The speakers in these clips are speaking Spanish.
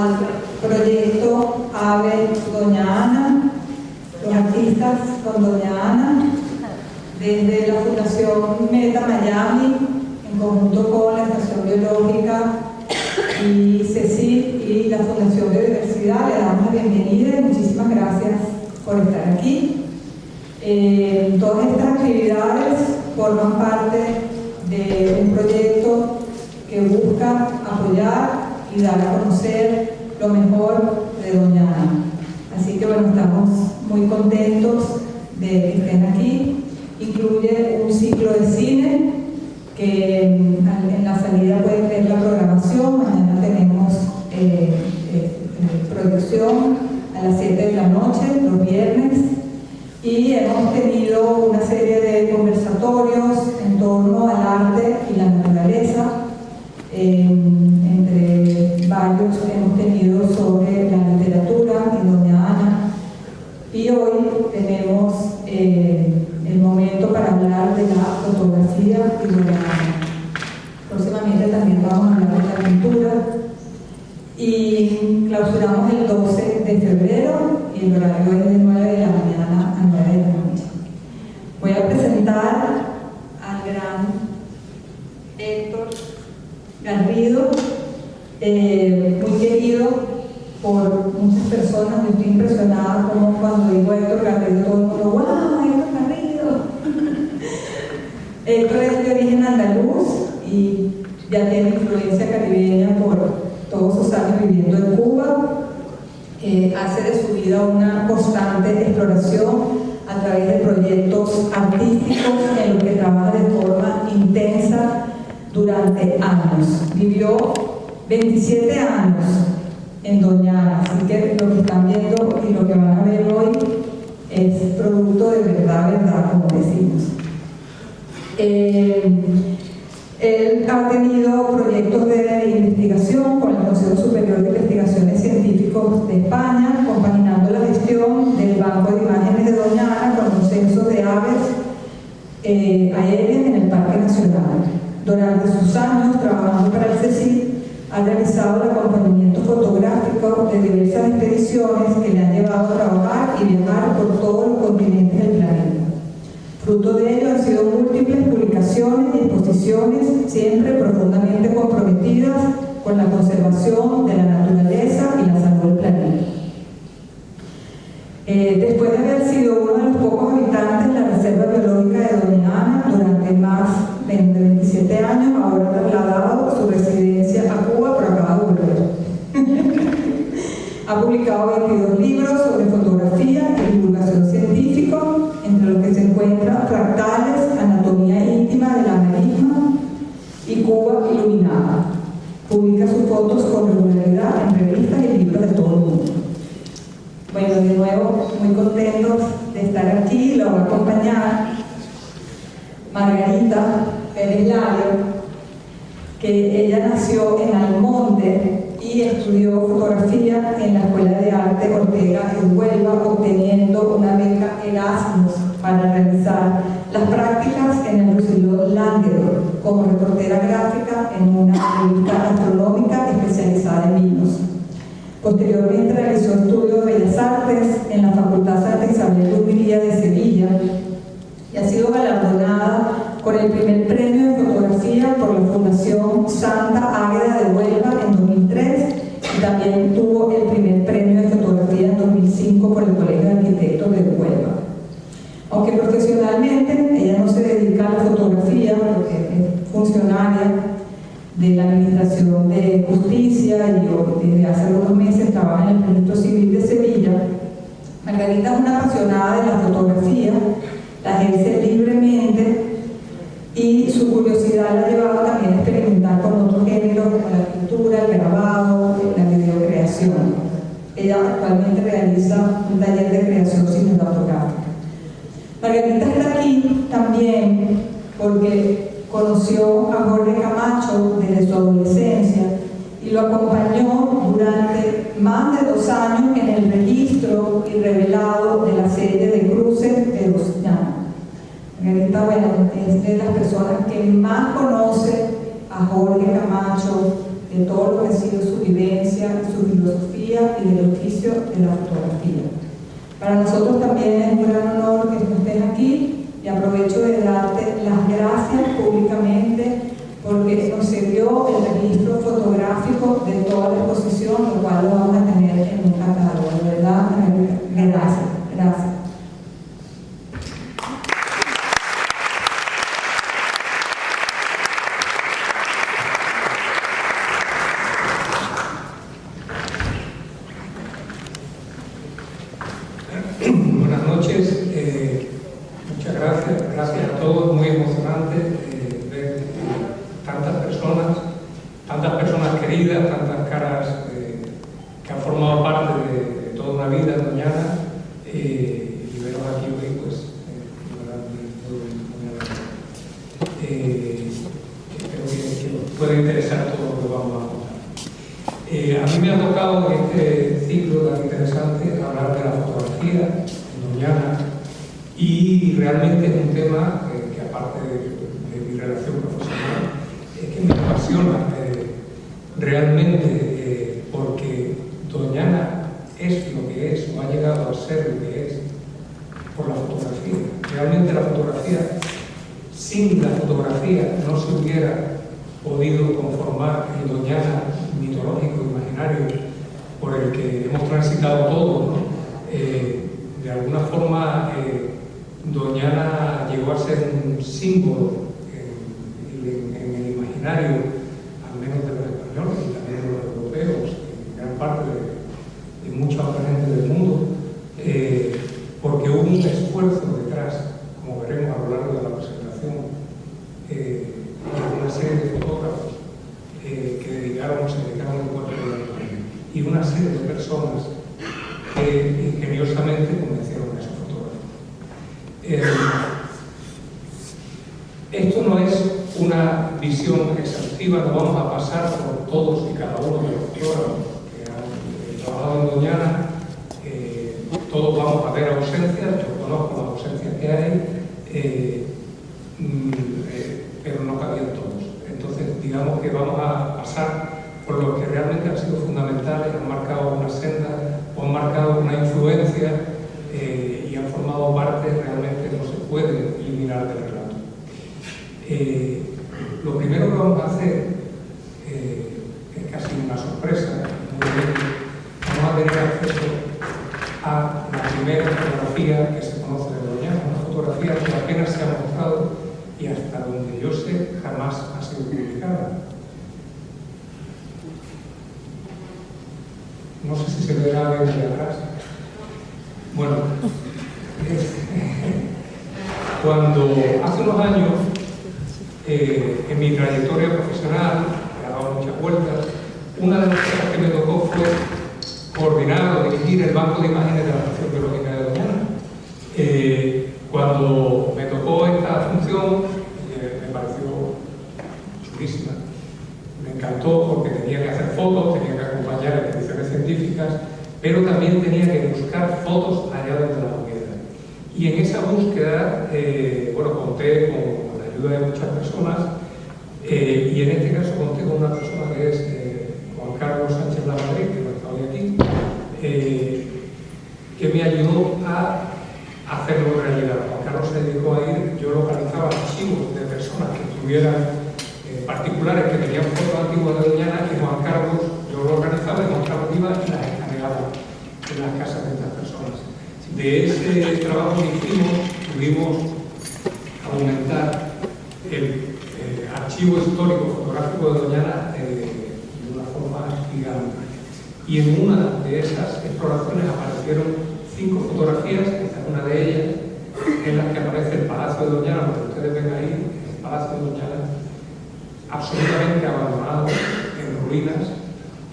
al proyecto AVE Doña Ana, los artistas con Doña Ana, desde la Fundación Meta Miami, en conjunto con la Estación Biológica y CECIP y la Fundación Biodiversidad. Le damos la bienvenida y muchísimas gracias por estar aquí. Todas estas actividades forman parte de un proyecto que busca apoyar y dar a conocer lo mejor de Doña Ana. Así que bueno, estamos muy contentos de que estén aquí. Incluye un ciclo de cine que en la salida pueden ver la programación. Mañana tenemos proyección a las 7 de la noche, los viernes, y hemos tenido una serie de conversatorios en torno al arte y la naturaleza. Entre varios que hemos tenido sobre la literatura en Doña Ana, y hoy tenemos el momento para hablar de la fotografía y Doña Ana. Próximamente también vamos a hablar de la pintura, y clausuramos el 12 de febrero y el horario es de 9 de la mañana a 9 de la noche. Voy a presentar al gran Héctor Garrido, muy querido por muchas personas. Yo estoy impresionada como cuando digo Héctor Garrido todo el mundo, ¡wow! Héctor Garrido. Héctor es de origen andaluz y ya tiene influencia caribeña por todos sus años viviendo en Cuba. Hace de su vida una constante exploración a través de proyectos artísticos en los que trabaja de forma intensa durante años. Vivió 27 años en Doña Ana, así que lo que están viendo y lo que van a ver hoy es producto de verdad, como decimos. Él ha tenido proyectos de investigación con el Consejo Superior de Investigaciones Científicos de España, compaginando la gestión del Banco de Imágenes de Doña Ana con los censos de aves aéreas en el Parque Nacional. Durante sus años trabajando para el CECIP, ha realizado el acompañamiento fotográfico de diversas expediciones que le han llevado a trabajar y viajar por todos los continentes del planeta. Fruto de ello han sido múltiples publicaciones y exposiciones, siempre profundamente comprometidas con la conservación de la naturaleza y la salud del planeta. Después de haber sido uno de los pocos habitantes de la Reserva Biológica de Doña Ana durante más de 27 años, ahora trasladado su residencia a Cuba, pero acaba de volver. Ha publicado 22 libros sobre fotografía y divulgación científica, entre los que se encuentran Fractales, Anatomía íntima de la marisma y Cuba iluminada. Publica sus fotos con regularidad en revistas y libros de todo el mundo. Bueno, de nuevo, muy contentos de estar aquí. La va a acompañar Margarita Pérez Lario, que ella nació en Almonte y estudió fotografía en la Escuela de Arte Ortega en Huelva, obteniendo una beca Erasmus para realizar las prácticas en el Museo Languedoc como reportera gráfica en una revista astronómica especializada en vinos. Posteriormente realizó estudios de Bellas Artes en la Facultad Santa Isabel de Hungría de Sevilla y ha sido galardonada con el primer premio de fotografía por la Fundación Santa Águeda de Huelva en 2003 y también tuvo el primer premio de fotografía en 2005 por el Colegio de Arquitectos de Huelva. Aunque profesionalmente ella no se dedica a la fotografía porque es funcionaria de la Administración de Justicia y desde hace algunos meses trabaja en el Registro Civil de Sevilla, Margarita es una apasionada de la fotografía, la ejerce libremente y su curiosidad la ha llevado también a experimentar con otros géneros como la pintura, el grabado, la videocreación. Ella actualmente realiza un taller de creación cinematográfica. Margarita está aquí también porque conoció a Jorge Camacho desde su adolescencia y lo acompañó durante más de 2 años en el registro y revelado de la serie de cruces de Doña Ana. Margarita, bueno, es de las personas que más conoce a Jorge Camacho, de todo lo que ha sido su vivencia, su filosofía y del oficio de la fotografía. Para nosotros también es un gran honor que estés aquí y aprovecho de darte las gracias públicamente porque nos sirvió el registro fotográfico de toda la exposición, lo cual lo vamos a tener en un catálogo. De verdad, gracias. Gracias. Buenas noches, muchas gracias, gracias a todos, muy emocionante ver tantas personas queridas, tantas caras que han formado parte de toda una vida en Doñana y veros aquí hoy, pues, espero que os pueda interesar todo lo que vamos a contar. A mí me ha tocado en este ciclo tan interesante hablar de la fotografía en Doñana y realmente es un tema que aparte de mi relación profesional es que me apasiona realmente porque Doñana es lo que es o ha llegado a ser lo que es por la fotografía. Realmente la fotografía, sin la fotografía no se hubiera podido conformar el Doñana mitológico, imaginario, por el que hemos transitado todos, ¿no? De alguna forma, Doñana llegó a ser un símbolo en el imaginario, al menos de los españoles y también de los europeos, y gran parte de mucha otra gente del mundo, porque hubo un esfuerzo detrás, como veremos a lo largo de la presentación, de una serie de fotógrafos que se dedicaron el cuerpo y una serie de personas que ingeniosamente convencieron a esos fotógrafos. Esto no es una visión exhaustiva, no vamos a pasar por todos y cada uno de los fotógrafos que han trabajado en Doñana. Todos vamos a ver ausencias, yo conozco las ausencias que hay, pero no cabían todos. Entonces, digamos que vamos a pasar por los que realmente han sido fundamentales, han marcado una senda o han marcado una influencia y han formado parte, realmente no se puede eliminar del relato. Lo primero que vamos a hacer, es casi una sorpresa, vamos a tener acceso a la primera fotografía que se conoce de Doñana, una fotografía que apenas se ha mostrado y hasta donde yo sé jamás ha sido publicada. No sé si se verá bien de atrás. Bueno, cuando hace unos años, en mi trayectoria profesional, que ha dado muchas vueltas, una de las cosas que me tocó fue coordinar o dirigir el banco de imágenes de la Estación Biológica de Doñana. Cuando me tocó esta función, me pareció chulísima. Me encantó porque tenía que hacer fotos, tenía que acompañar expediciones científicas, pero también tenía que buscar fotos allá donde las hubiera. Y en esa búsqueda, conté con la ayuda de muchas personas, y en este caso conté con una persona que es Juan Carlos Sánchez Lamadrid, que no está hoy aquí, que me ayudó a hacerlo realidad. Juan Carlos se dedicó a ir, yo localizaba archivos de personas que tuvieran particulares que tenían fotos antiguas de Doñana y Juan Carlos, yo lo organizaba y Juan Carlos iba y las escaneaba en las casas de estas personas. De ese trabajo que hicimos, pudimos aumentar el archivo histórico fotográfico de Doñana de una forma gigante. Y en una de esas exploraciones aparecieron 5 fotografías, esta es una de ellas, en las que aparece el Palacio de Doñana, lo que ustedes ven ahí, el Palacio de Doñana, absolutamente abandonado, en ruinas,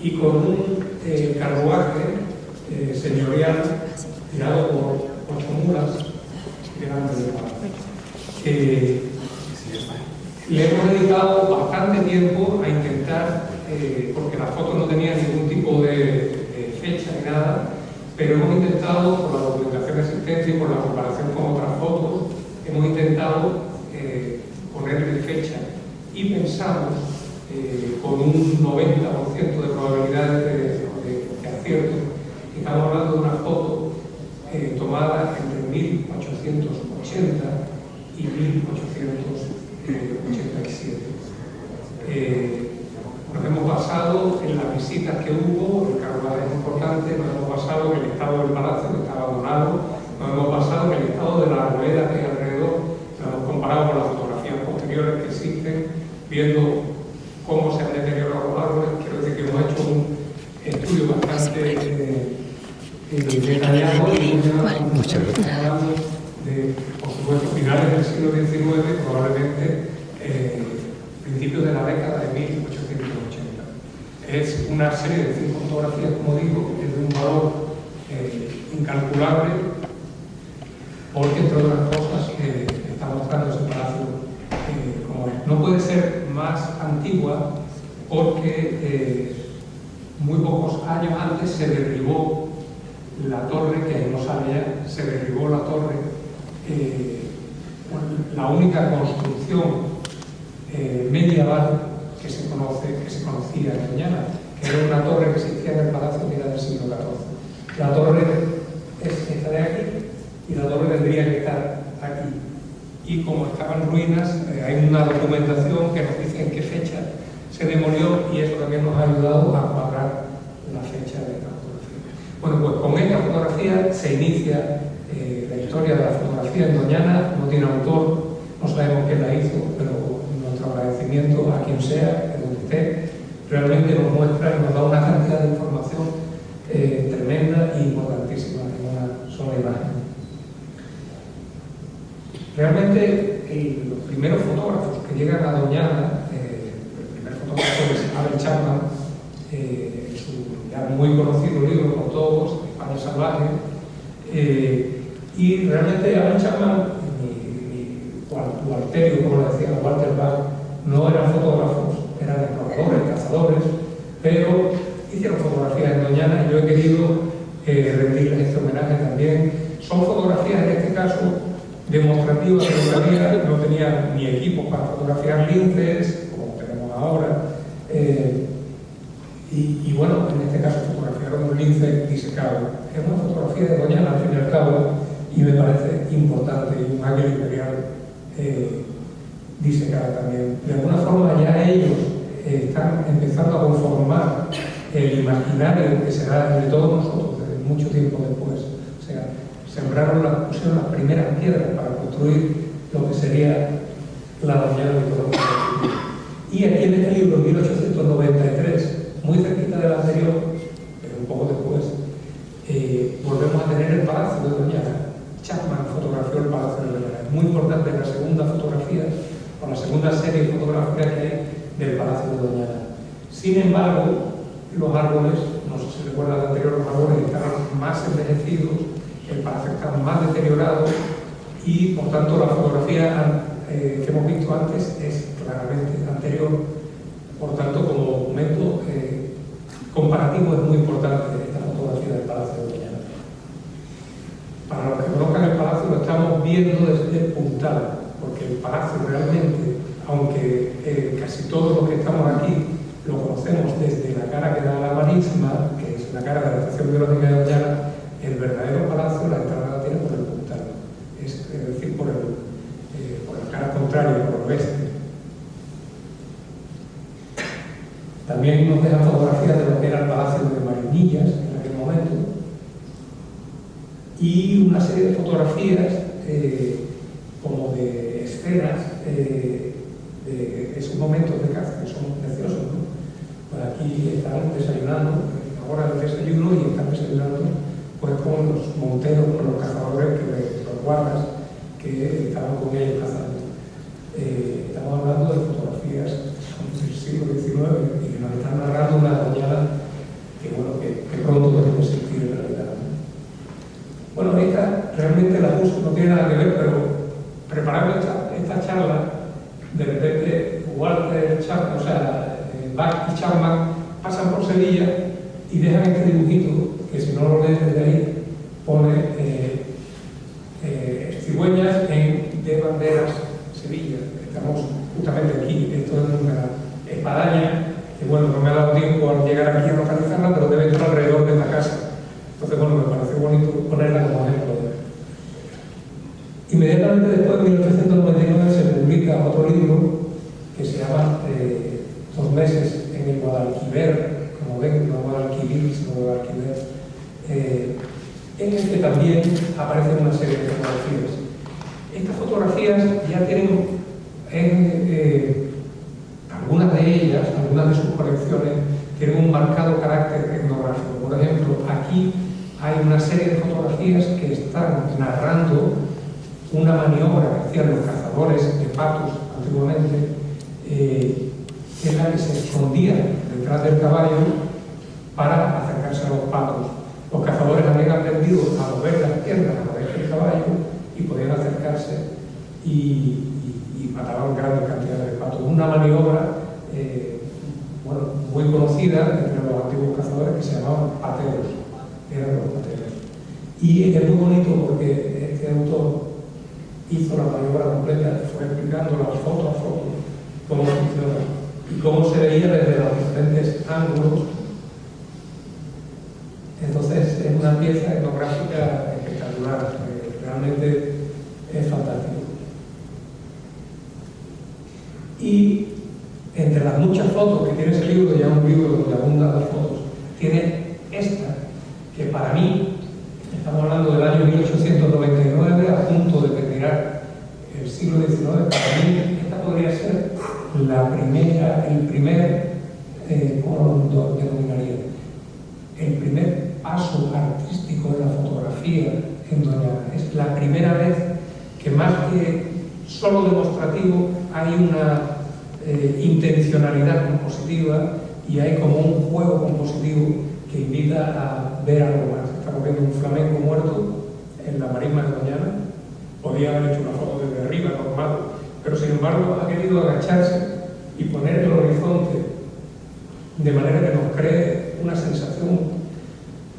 y con un carruaje señorial tirado por 8 mulas delante del palacio. Le hemos dedicado bastante tiempo a intentar, porque las fotos no tenían ningún tipo de fecha ni nada, pero hemos intentado, por la documentación existente y por la comparación con otras fotos, hemos intentado ponerle fecha y pensamos con un 90% de probabilidades de acierto. Estamos hablando de una foto tomada entre 1880 y 1887. Nos hemos basado en las visitas que hubo, el carruaje es importante, nos hemos basado en el estado del palacio, que está abandonado, nos hemos basado en el estado de la arboleda que hay alrededor, nos hemos comparado con las fotografías posteriores que existen, viendo cómo se han deteriorado los árboles. Quiero decir que hemos hecho un estudio bastante detallado. Muchas gracias. Hablando de, por supuesto, finales del siglo XIX, probablemente principios de la década de 1880. Es una serie de 5 fotografías, como digo, que es de un valor incalculable, porque, entre otras cosas, está mostrando ese palacio como es. No puede ser más antigua porque muy pocos años antes se derribó la torre, que ahí no sabía, se derribó la torre, la única construcción medieval que se conocía en Doñana, que era una torre que existía en el palacio que era del siglo XIV. La torre es esta de aquí y la torre tendría que estar aquí. Y como estaban en ruinas, hay una documentación que nos dice en qué fecha se demolió, y eso también nos ha ayudado a cuadrar la fecha de esta fotografía. Bueno, pues con esta fotografía se inicia la historia de la fotografía en Doñana. No tiene autor, no sabemos quién la hizo, pero nuestro agradecimiento a quien sea, en donde esté. Realmente nos muestra y nos da una cantidad de información tremenda e importantísima en una sola imagen. Realmente los primeros fotógrafos que llegan a Doñana, el primer fotógrafo es Abel Chapman, su ya muy conocido libro por todos, España Salvaje, y realmente Abel Chapman ni Walterio, como lo decía Walter Bach, no eran fotógrafos, eran exploradores, cazadores, pero hicieron fotografías en Doñana, y yo he querido rendirles este homenaje también. Son fotografías, en este caso, demostrativas de fotografía. No tenían ni equipos para fotografiar linces, como tenemos ahora, y bueno, en este caso fotografiaron un lince disecado. Es una fotografía de Doñana, al fin y al cabo, y me parece importante, y un águila imperial disecada también. De alguna forma ya ellos están empezando a conformar el imaginario que será de todos nosotros desde mucho tiempo después. O sea, pusieron las primeras piedras para construir lo que sería la Doñana de Colombia. Y aquí en este libro, en 1893, muy cerquita del anterior, pero un poco después, volvemos a tener el Palacio de Doñana. Chapman fotografió el Palacio de Doñana. Es muy importante la segunda fotografía, o la segunda serie de fotografías que hay del Palacio de Doñana. Sin embargo, los árboles, no sé si recuerdan el anterior, los árboles estaban más envejecidos, el palacio estaba más deteriorado, y por tanto la fotografía que hemos visto antes es claramente anterior. Por tanto, como documento comparativo es muy importante esta fotografía del Palacio de Doñana. Para los que conozcan el palacio, lo estamos viendo desde el puntal, porque el palacio realmente, aunque casi todos los que estamos aquí lo conocemos desde la cara que da a la marisma, que es la cara de la Estación Biológica de Doñana, el verdadero palacio, la entrada la tiene por el puntal, es decir, por la cara contraria, por el oeste. También nos dejan fotografías de lo que era el Palacio de Marinillas en aquel momento, y una serie de fotografías como de escenas de esos momentos de caza, que son preciosos, ¿no? Pues aquí están desayunando, ahora el desayuno, y están desayunando pues con los monteros, con los cazadores, los guardas que estaban con ellos cazando. Estamos hablando de fotografías del siglo XIX y que nos están narrando una Doñana que, bueno, que pronto podemos sentir en realidad. Bueno, esta realmente la puse, no tiene nada que ver, pero preparando esta charla, de repente Walter Chapman, o sea, Bach y Chapman pasan por Sevilla y dejan este dibujito, que si no lo lees desde ahí, pone cigüeñas de banderas Sevilla. Estamos justamente aquí, esto es una espadaña Inmediatamente después, en 1899, se publica otro libro que se llama 2 meses en el Guadalquivir, como ven, no Guadalquivir, sino Guadalquivir, en el que también aparecen una serie de fotografías. Estas fotografías ya tienen, algunas de ellas, algunas de sus colecciones, tienen un marcado carácter etnográfico. Por ejemplo, aquí hay una serie de fotografías que están narrando una maniobra que hacían los cazadores de patos antiguamente, que es la que se escondían detrás del caballo para acercarse a los patos. Los cazadores habían aprendido a mover las piernas a través del caballo y podían acercarse y mataban grandes cantidades de patos. Una maniobra muy conocida entre los antiguos cazadores que se llamaban pateros. Eran los pateros. Y es muy bonito porque este autor hizo la maniobra completa y fue explicándola foto a foto cómo funciona y cómo se veía desde los diferentes ángulos. Entonces es una pieza etnográfica espectacular, realmente es fantástico. Y entre las muchas fotos que tiene ese libro, ya un libro donde abundan las fotos, tiene esta, que para mí, estamos hablando del año 1899, a punto de terminar el siglo XIX, para mí esta podría ser el primer, ¿cómo lo denominaría? El primer paso artístico de la fotografía en Doñana. Es la primera vez que, más que solo demostrativo, hay una intencionalidad compositiva y hay como un juego compositivo que invita a ver algo más. Estamos viendo un flamenco muerto en la marisma de Doñana. Podía haber hecho una foto desde arriba, normal, pero sin embargo ha querido agacharse y poner el horizonte de manera que nos cree una sensación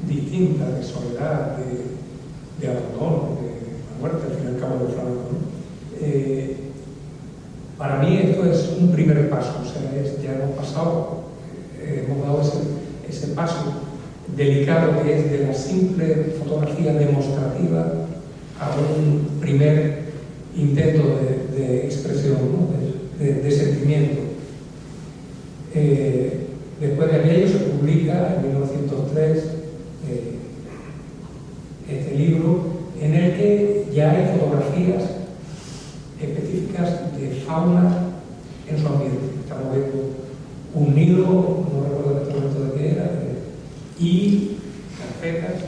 distinta de soledad, de abandono, de la muerte, al fin y al cabo, del flamenco, ¿no? Para mí esto es un primer paso, o sea, ya hemos pasado, hemos dado ese paso delicado que es de la simple fotografía demostrativa a un primer intento de expresión, ¿no? de sentimiento. Después de aquello se publica en 1903 este libro en el que ya hay fotografías específicas de fauna en su ambiente. Estamos viendo un nido, no recuerdo en este momento de qué era, y carpetas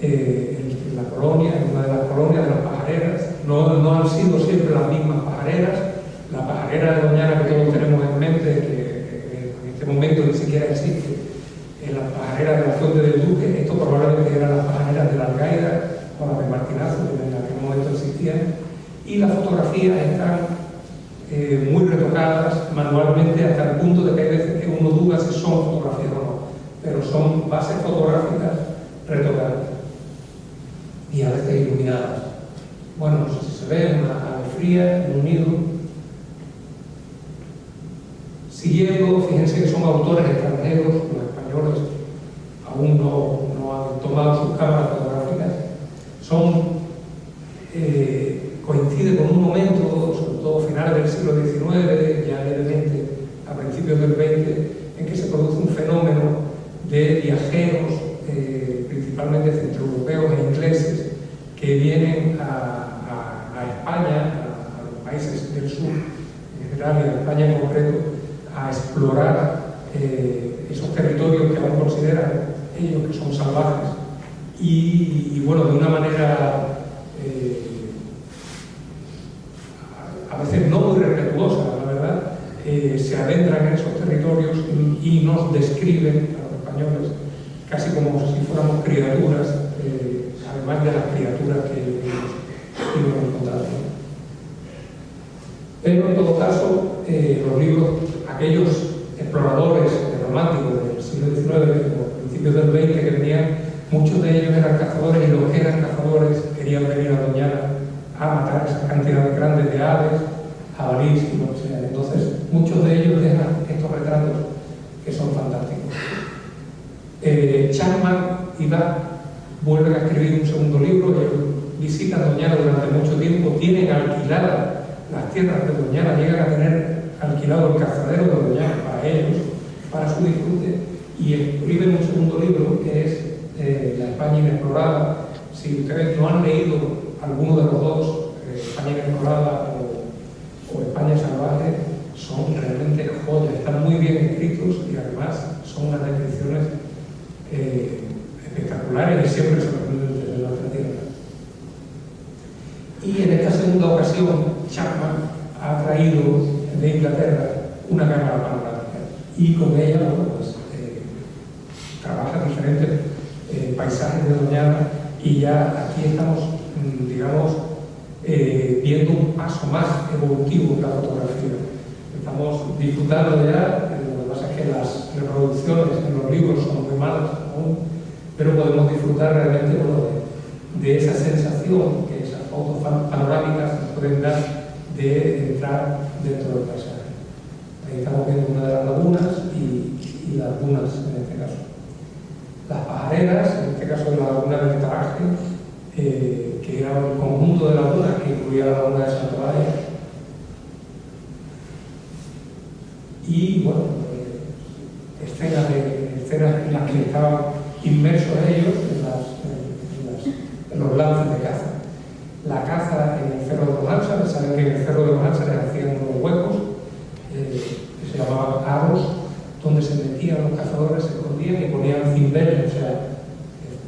en la colonia, en una de las colonias de las pajareras. No han sido siempre las mismas pajareras. La pajarera de Doñana que todos tenemos en mente, que en este momento ni siquiera existe, en las pajareras de la Fuente del Duque, esto probablemente eran las pajareras de la Algaida o las de Martinazo, que en aquel momento existían. Y las fotografías están muy retocadas manualmente hasta el punto de que hay veces que uno duda si son fotografías o no, pero son bases fotográficas retocadas y a veces iluminadas. Bueno, no sé si se ve una ave fría en un nido. Siguiendo, fíjense que son autores extranjeros, los españoles aún no han tomado sus cámaras fotográficas. Coincide con un momento, sobre todo finales del siglo XIX, ya levemente a principios del XX, en que se produce un fenómeno de viajeros, principalmente centroeuropeos e ingleses, que vienen a España, a los países del sur en general y a España en concreto, a explorar esos territorios que aún consideran ellos que son salvajes y bueno, de una manera a veces no muy respetuosa, la verdad, se adentran en esos territorios y nos describen a los españoles casi como si fuéramos criaturas, además de las criaturas que ellos encontraron. Pero en todo caso, los libros, aquellos exploradores románticos del siglo XIX o principios del XX que venían, muchos de ellos eran cazadores y los que eran cazadores querían venir a Doñana a matar esas cantidades grandes de aves, jabalíes y lo que sea. Entonces, muchos de ellos dejan estos retratos que son fantásticos. Chapman y Bach vuelven a escribir un segundo libro, ellos visitan Doñana durante mucho tiempo tienen alquiladas las tierras de Doñana, llegan a tener alquilado el cazadero de Doñana para ellos, para su disfrute, y escriben un segundo libro que es La España Inexplorada. Si ustedes no han leído alguno de los dos, España Inexplorada o España Salvaje, son realmente joyas, están muy bien escritos y además son unas descripciones espectaculares y siempre sorprendentes desde nuestra tierra. Y en esta segunda ocasión, Chapman ha traído de Inglaterra una cámara panorámica y con ella, bueno, pues, trabaja diferentes paisajes de Doñana, y ya aquí estamos, digamos, viendo un paso más evolutivo en la fotografía. Estamos disfrutando ya, lo que pasa es que las reproducciones en los libros son muy malas aún, pero podemos disfrutar realmente, bueno, de esa sensación que esas fotos panorámicas nos pueden dar de entrar dentro del paisaje. Ahí estamos viendo una de las lagunas y las dunas en este caso. Las pajareras, en este caso la laguna del Taraje, que era el conjunto de lagunas que incluía la laguna de Santolaya. Y bueno, escenas en las que estaban inmersos ellos en los lances de caza. La caza en el Cerro de los Ánsares, saben que en el Cerro de los Ánsares hacían unos huecos que se llamaban aros, donde se metían los cazadores, se escondían y ponían cimbeles, o sea,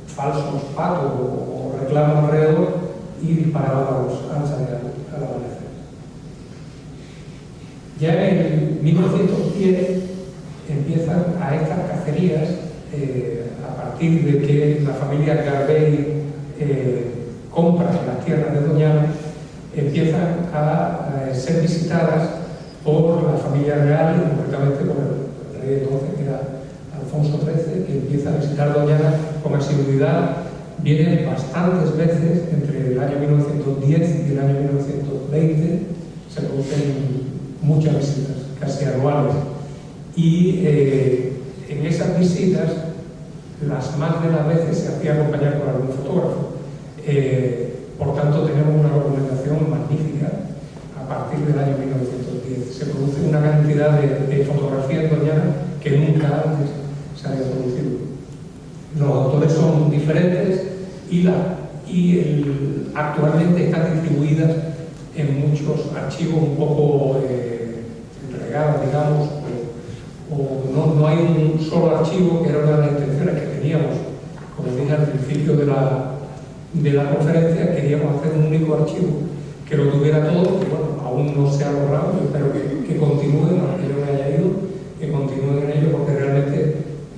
falsos patos o reclamos alrededor, y disparaban a los ánsares al amanecer. Ya en 1910 empiezan a estas cacerías, a partir de que la familia Garbey compra las tierras de Doñana, empiezan a ser visitadas por la familia real y concretamente por el rey entonces, que era Alfonso XIII, que empieza a visitar Doñana con asiduidad. Viene bastantes veces entre el año 1910 y el año 1920, se producen muchas visitas, casi anuales. Y en esas visitas, las más de las veces se hacía acompañar por algún fotógrafo. Por tanto, tenemos una documentación magnífica a partir del año 1910. Se produce una cantidad de fotografías en Doñana que nunca antes se había producido. Los autores son diferentes y actualmente están distribuidas en muchos archivos un poco regados, digamos, o no hay un solo archivo, que era una de las intenciones que teníamos. Como dije al principio de la conferencia, queríamos hacer un único archivo que lo tuviera todo, que bueno, aún no se ha logrado, yo espero que continúen, aunque yo me haya ido, que continúen en ello, porque realmente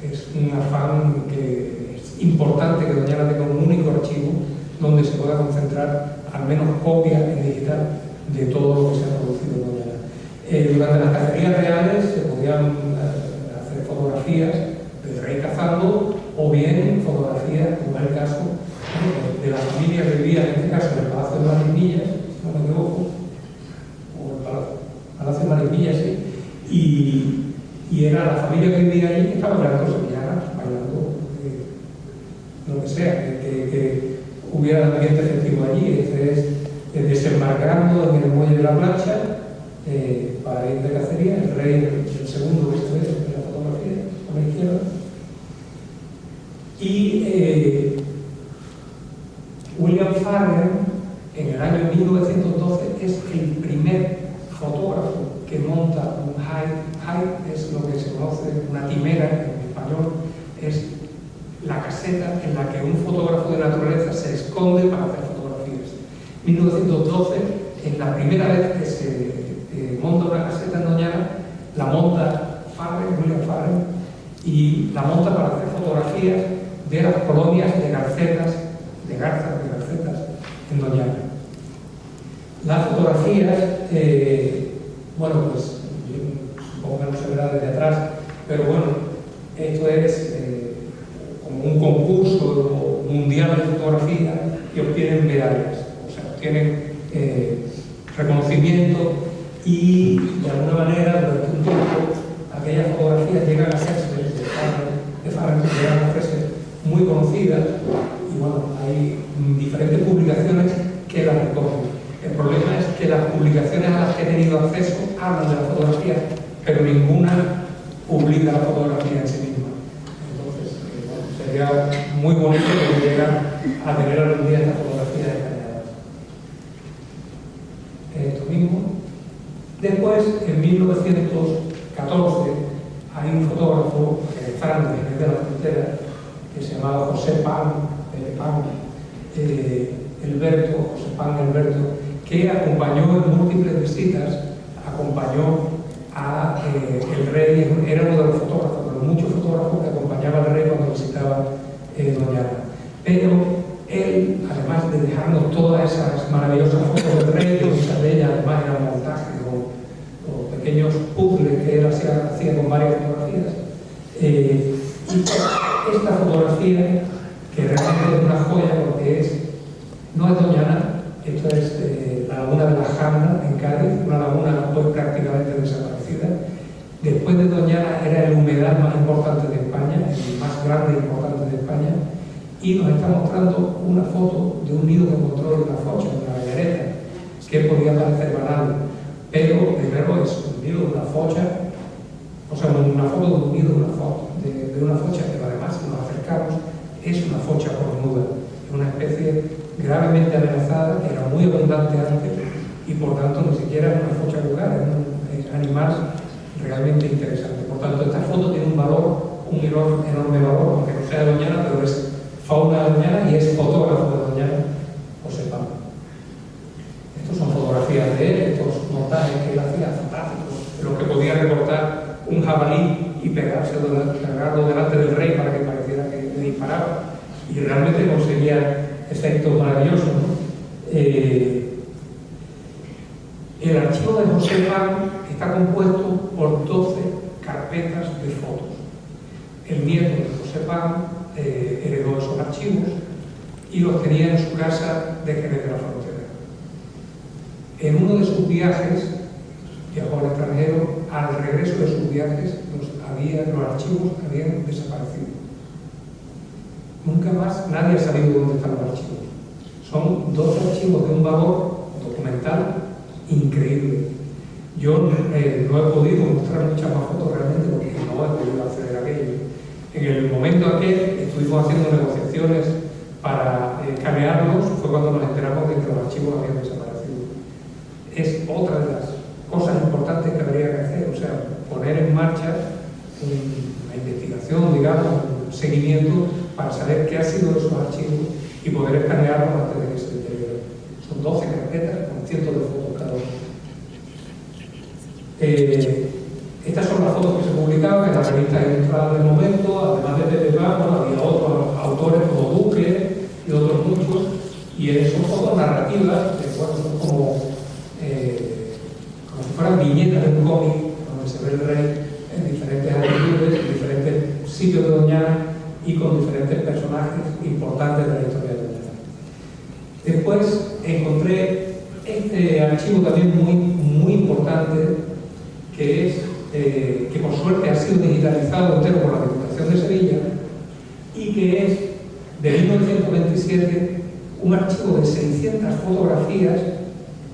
es un afán que es importante que Doñana tenga un único archivo donde se pueda concentrar al menos copias en digital de todo lo que se ha producido en Doñana. Durante las cacerías reales se podían hacer fotografías del rey cazando, o bien fotografías, como es el caso de la familia que vivía, en este caso, en el Palacio de Marispillas, si no me equivoco, o el Palacio de Marispillas, sí, y era la familia que vivía allí que estaba creando sevillanas, bailando, lo que sea, que hubiera un ambiente efectivo allí. Este es desembarcando en el muelle de la plancha para ir de cacería, el rey, el segundo que se ve en la fotografía, a la izquierda. Y William Farrer, en el año 1912, es el primer fotógrafo que monta un hide es lo que se conoce, una timera en español, es la caseta en la que un fotógrafo de naturaleza se esconde para hacer fotografías. 1912 es la primera vez que se monta una caseta en Doñana, la monta William Farrer, y la monta para hacer fotografías de las colonias de garcetas en Doñana. Las fotografías, bueno, pues supongo que no se verá desde atrás, pero bueno, esto es como un concurso mundial de fotografía que obtienen medallas, o sea, obtienen reconocimiento, y de alguna manera durante un tiempo aquellas fotografías llegan a hacerse muy conocidas, y bueno, hay diferentes publicaciones que la recogen. El problema es que las publicaciones a las que he tenido acceso hablan de la fotografía, pero ninguna publica la fotografía en sí misma. Entonces, bueno, sería muy bonito que llegar a tener algún día esta fotografía detallada. Esto mismo. Después, en 1914, hay un fotógrafo venezolano de la frontera que se llamaba José Pan Alberto, que acompañó en múltiples visitas, acompañó a el rey, era uno de los fotógrafos, pero muchos fotógrafos que acompañaban al rey cuando visitaba Doñana. Pero él, además de dejarnos todas esas maravillosas fotos del rey, que muchas de ellas además eran montajes o pequeños puzzles que él hacía con varias fotografías, y esta fotografía, que realmente es una joya porque no es Doñana. Esto es la laguna de la Janda, en Cádiz, una laguna hoy prácticamente desaparecida. Después de Doñana era el humedal más importante de España, el más grande e importante de España, y nos está mostrando una foto de un nido que encontró en una focha, en una gallareta, que podía parecer banal, pero primero es un nido de una focha, o sea, una foto de un nido de una focha, pero además, si nos acercamos, es una focha cornuda, una especie gravemente amenazada, que era muy abundante antes y por tanto ni siquiera es una focha vulgar, es un animal realmente interesante. Por tanto, esta foto tiene un enorme valor, aunque no sea de Doñana, pero es fauna de Doñana y es fotógrafo de Doñana, José Pan. Estos son fotografías de él, estos montajes que él hacía fantásticos, de los que podía recortar un jabalí y pegarlo delante del rey para que pareciera que le disparaba, y realmente conseguía efectos maravillosos, ¿no? El archivo de José Pan está compuesto por 12 carpetas de fotos. El nieto de José Pan heredó esos archivos y los tenía en su casa de Jerez de la Frontera. En uno de sus viajes, viajó al extranjero, al regreso de sus viajes los archivos habían desaparecido. Nunca más nadie ha sabido dónde están los archivos. Son 12 archivos de un valor documental increíble. Yo no he podido mostrar muchas más fotos realmente porque no he podido acceder a aquello. En el momento aquel estuvimos haciendo negociaciones para escanearlos, fue cuando nos enteramos de que los archivos habían desaparecido. Es otra de las cosas importantes que habría que hacer, o sea, poner en marcha una investigación, digamos, un seguimiento para saber qué ha sido de esos archivos y poder escanearlos antes de que se deterioren. Son 12 carpetas con cientos de fotos cada una. Estas son las fotos que se publicaban en la revista ilustrada del momento, además de Pepe Pablo, había otros autores como Duque y otros muchos, y son fotos narrativas, son como si fueran viñetas de un cómic, donde se ve el rey en diferentes actitudes, en diferentes sitios de Doñana y con diferentes personajes importantes de la historia de Doñana. Después encontré este archivo también muy importante, que es que por suerte ha sido digitalizado entero por la Diputación de Sevilla y que es de 1927 un archivo de 600 fotografías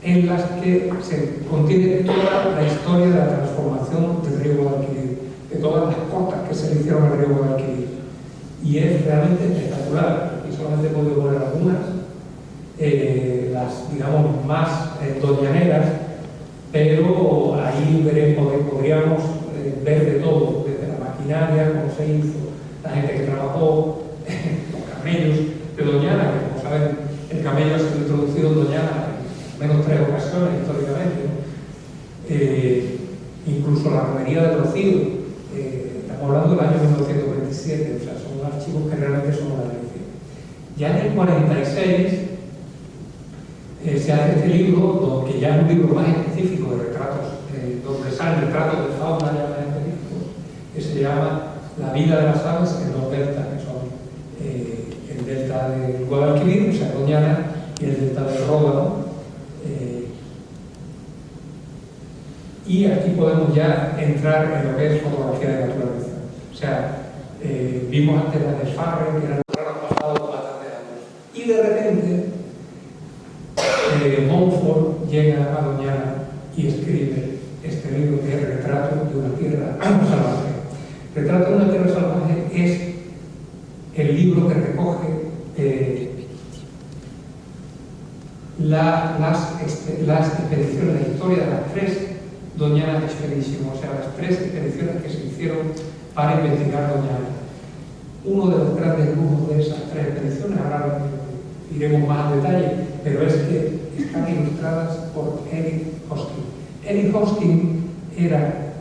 en las que se contiene toda la historia de la transformación del río Guadalquivir, de todas las costas que se le hicieron al río Guadalquivir. Y es realmente espectacular. Aquí solamente he podido poner algunas, las, digamos, más doñaneras, pero ahí podríamos ver de todo, desde la maquinaria, cómo se hizo, la gente que trabajó, los camellos de Doñana, que como saben, el camello ha sido introducido en Doñana en menos 3 ocasiones históricamente, ¿no? Incluso la romería del Rocío, estamos hablando del año 1927, o sea, son archivos que realmente son una delicia. Ya en el 46 se hace este libro, que ya es un libro más específico de retratos, donde salen retratos de fauna ya más específicos, que se llama La vida de las aves en los deltas, que son el delta del Guadalquivir, o sea, Doñana, y el delta del Ródano. Y aquí podemos ya entrar en lo que es fotografía de naturaleza. O sea, vimos antes la de Farre, que era el programa pasado bastante que recoge las expediciones, la historia de las 3 Doñana Expedition, o sea, las 3 expediciones que se hicieron para investigar Doñana. Uno de los grandes lujos de esas 3 expediciones, ahora iremos más al detalle, pero es que están ilustradas por Eric Hosking. Eric Hosking era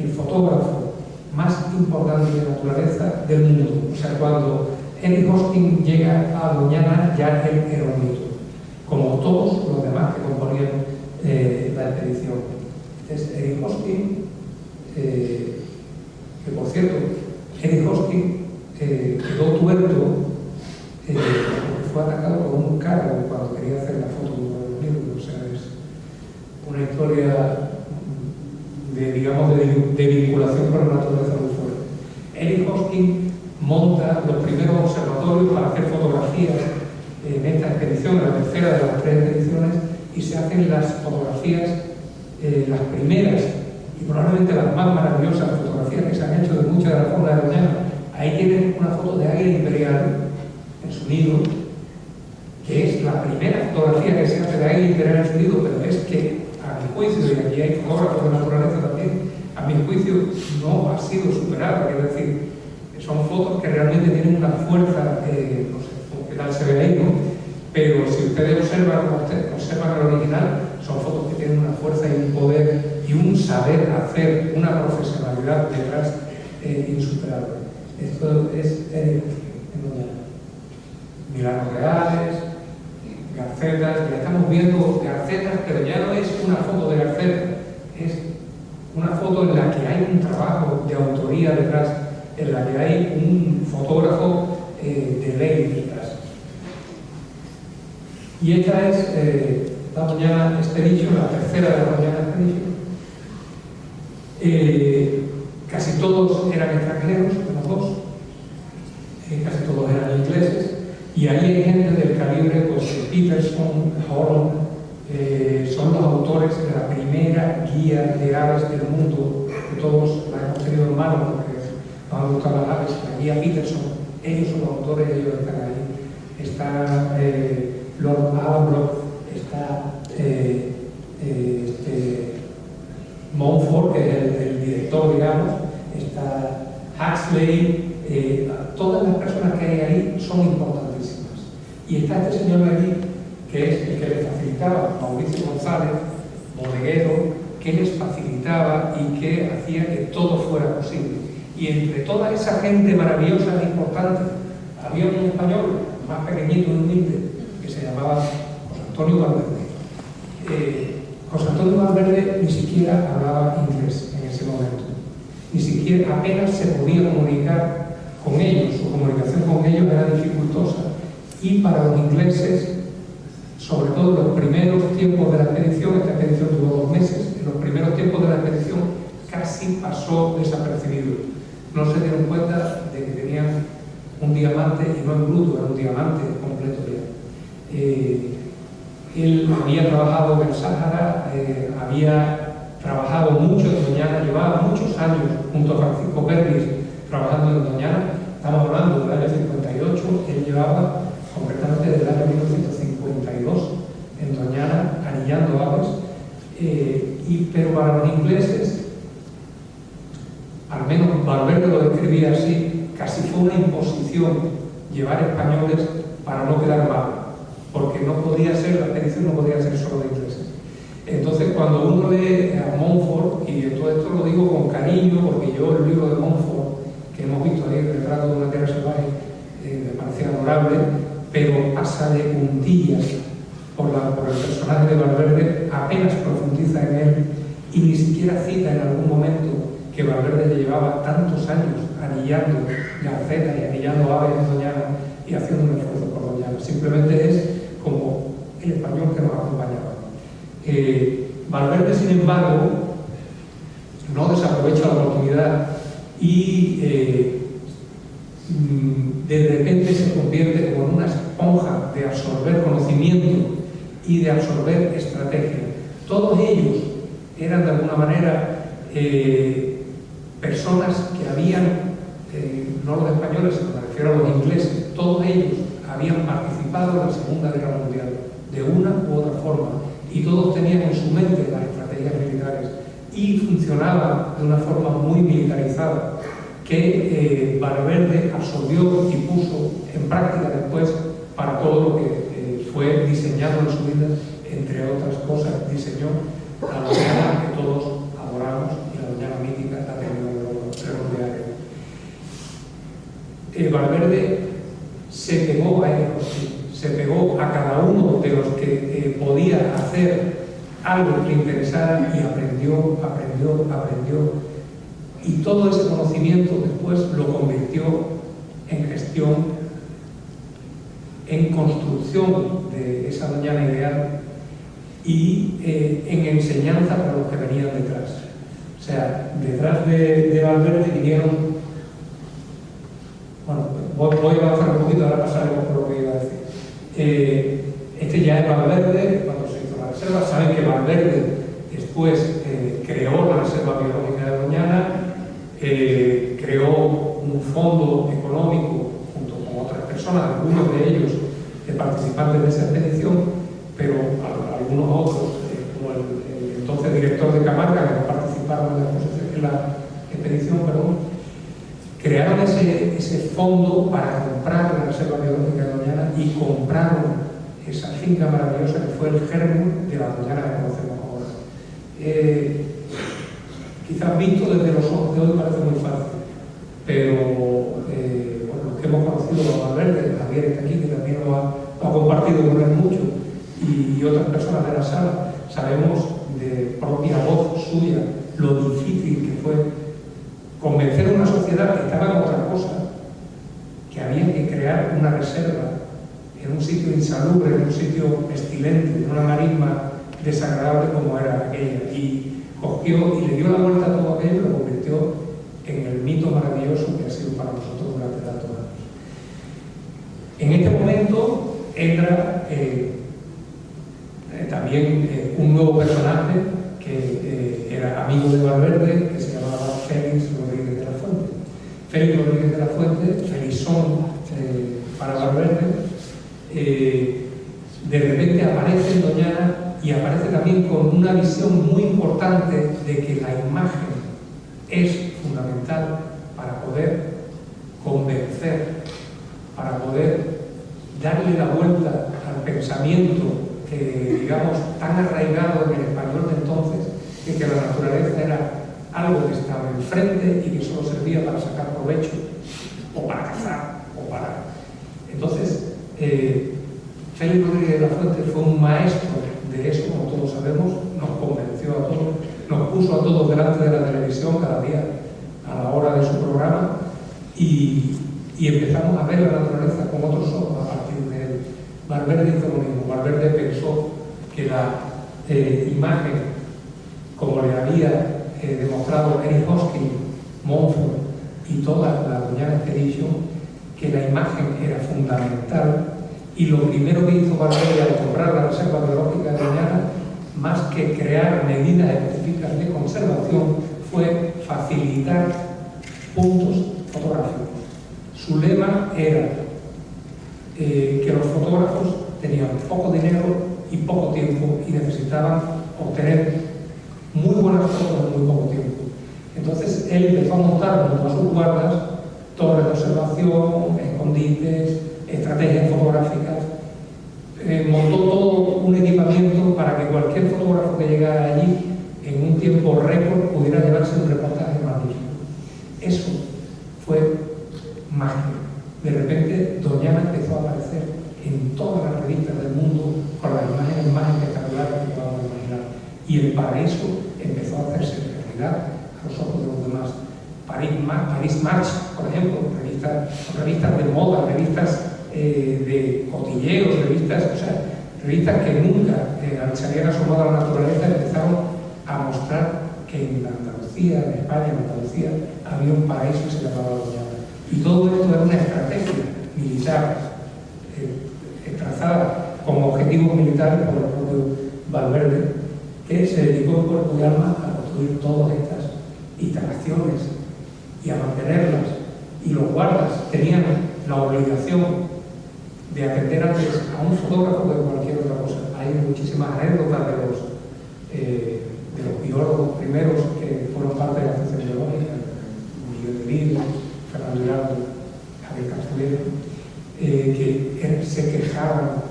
el fotógrafo más importante de naturaleza del mundo. O sea, cuando Eric Hosking llega a Doñana, ya él era un mito, como todos los demás que componían la expedición. Entonces, Eric Hosking, que por cierto, Eric Hosking quedó tuerto porque fue atacado con un carro cuando quería hacer la foto de los libros. O sea, es una historia de vinculación con la naturaleza muy fuerte. Eric Hosking monta los primeros observatorios para hacer fotografías en esta expedición, la tercera de las 3 expediciones, y se hacen las fotografías, las primeras y probablemente las más maravillosas fotografías que se han hecho de muchas de las fauna de Doñana. Ahí tienen una foto de águila imperial en su nido, que es la primera fotografía que se hace de águila imperial en su nido, pero es que, a mi juicio, y aquí hay fotógrafos de naturaleza también, a mi juicio no ha sido superada. Quiero decir, son fotos que realmente tienen una fuerza, no sé qué tal se ve ahí, ¿no? Pero si ustedes observan el original, son fotos que tienen una fuerza y un poder y un saber hacer, una profesionalidad detrás insuperable. Esto es en Doñana. Milagros reales, garcetas, ya estamos viendo garcetas, pero ya no es una foto de garceta, es una foto en la que hay un trabajo de autoría detrás, en la que hay un fotógrafo de ley detrás. Y esta es la Doñana Expedition, la tercera de la Doñana Expedition. Casi todos eran extranjeros, menos 2, casi todos eran ingleses, y ahí hay gente del calibre, pues Peterson, Holland, son los autores de la primera guía de aves del mundo, que todos la hemos tenido en mano porque nos han gustado las aves, la guía Peterson, ellos son los autores, ellos están ahí. Está Lord Allenbrock, está Montfort, que es el director, digamos, está Huxley, todas las personas que hay ahí son importantísimas. Y está este señor de aquí, que es el que les facilitaba, Mauricio González, bodeguero, que les facilitaba y que hacía que todo fuera posible. Y entre toda esa gente maravillosa e importante, había un español más pequeñito y humilde, que se llamaba José Antonio Valverde. José Antonio Valverde ni siquiera hablaba inglés en ese momento. Ni siquiera, apenas se podía comunicar con ellos. Su comunicación con ellos era dificultosa. Y para los ingleses, sobre todo en los primeros tiempos de la expedición, esta expedición duró 2 meses, en los primeros tiempos de la expedición casi pasó desapercibido. No se dieron cuenta de que tenían un diamante, y no en bruto, era un diamante completo ya. Él había trabajado en el Sáhara, había trabajado mucho en Doñana, llevaba muchos años junto a Francisco Perlis trabajando en Doñana. Estamos hablando del año 58, él llevaba concretamente desde el año 1952 en Doñana anillando aves, pero para los ingleses, al menos Valverde lo describía así, casi fue una imposición llevar españoles para no quedar mal, porque no podía ser, la expedición no podía ser solo de ingleses. Entonces, cuando uno lee a Montfort, y todo esto lo digo con cariño, porque yo el libro de Montfort, que hemos visto ahí, el retrato de una tierra salvaje, me parecía adorable, pero pasa de puntillas por el personaje de Valverde, apenas profundiza en él, y ni siquiera cita en algún momento que Valverde llevaba tantos años anillando garcetas y anillando aves en Doñana y haciendo un esfuerzo por Doñana. Simplemente es como el español que nos acompañaba. Valverde, sin embargo, no desaprovecha la oportunidad y de repente se convierte como en una esponja de absorber conocimiento y de absorber estrategia. Todos ellos eran de alguna manera personas que habían, no los españoles, me refiero a los ingleses, todos ellos habían participado en la Segunda Guerra Mundial, de una u otra forma, y todos tenían en su mente las estrategias militares y funcionaban de una forma muy militarizada que Valverde absorbió y puso en práctica después para todo lo que fue diseñado en su vida. Entre otras cosas, diseñó la Doñana que todos adoramos y la Doñana mítica, la terminal de Valverde se pegó a ellos, se pegó a cada uno de los que podía hacer algo que le interesara y aprendió. Y todo ese conocimiento después lo convirtió en gestión, en construcción de esa Doñana ideal y en enseñanza para los que venían detrás. O sea, detrás de Valverde vinieron... Bueno, voy a avanzar un poquito, ahora pasaré por lo que iba a decir. Este ya es Valverde, cuando se hizo la reserva. Saben que Valverde después creó la Reserva Biológica de Doñana, creó un fondo económico junto con otras personas, algunos de ellos participantes de esa expedición, pero algunos otros, como el entonces director de Camarga, que no participaron en la expedición, crearon ese fondo para comprar la Reserva Biológica de Doñana y compraron esa finca maravillosa que fue el germen de la Doñana que conocemos ahora. Quizás visto desde los ojos de hoy parece muy fácil, pero bueno, los que hemos conocido a Valverde, Javier está aquí, que también lo ha compartido con él mucho, y otras personas de la sala, sabemos de propia voz suya lo difícil que fue convencer a una sociedad que estaba en otra cosa, que había que crear una reserva en un sitio insalubre, en un sitio pestilente, en una marisma desagradable como era aquella, y cogió y le dio la vuelta a todo aquello y lo convirtió en el mito maravilloso que ha sido para nosotros durante tantos años. En este momento entra también un nuevo personaje que era amigo de Valverde, que se llamaba Félix Rodríguez de la Fuente. Félix Rodríguez de la Fuente, Felizón para Valverde, de repente aparece en Doñana y aparece también con una visión muy importante de que la imagen es fundamental para poder convencer, para poder darle la vuelta al pensamiento que, digamos, tan arraigado en el español de entonces, de que la naturaleza era algo que estaba enfrente y que solo servía para sacar provecho, o para cazar, o para... Entonces, Félix Rodríguez de la Fuente fue un maestro de eso, como todos sabemos, nos convenció a todos, nos puso a todos delante de la televisión cada día a la hora de su programa y empezamos a ver la naturaleza con otros ojos a partir de él. Valverde hizo lo mismo. Valverde pensó que la imagen, como le había demostrado Eric Hosking, Montfort y toda la Doñana Expedition, que la imagen era fundamental, y lo primero que hizo Valverde al comprar la Reserva Biológica de Doñana, más que crear medidas específicas de conservación, fue facilitar puntos fotográficos. Su lema era que los fotógrafos tenían poco dinero y poco tiempo y necesitaban obtener muy buenas fotos en muy poco tiempo. Entonces él empezó a montar junto a sus guardas torres de observación, escondites, estrategias fotográficas, montó todo un equipamiento para que cualquier fotógrafo que llegara allí en un tiempo récord pudiera llevarse un reportaje magnífico. Eso fue magia. De repente Doñana empezó a aparecer en todas las revistas del mundo con las imágenes más espectaculares que podamos imaginar. Y el paraíso empezó a hacerse realidad a los ojos de los demás. Paris Match, por ejemplo, revistas de moda, revistas de cotilleos, revistas que nunca se habían asomado a la naturaleza, empezaron a mostrar que en Andalucía, en España, en Andalucía, había un paraíso que se llamaba Doñana. Y todo esto era una estrategia militar trazada como objetivos militares por el propio Valverde, que se dedicó en cuerpo y alma a construir todas estas instalaciones y a mantenerlas. Y los guardas tenían la obligación de atender antes a un fotógrafo que cualquier otra cosa. Hay muchísimas anécdotas de los biólogos primeros que fueron parte de la ciencia biológica, Miguel de Vigo, Fernando Hiraldo, Javier Castellero, que se quejaban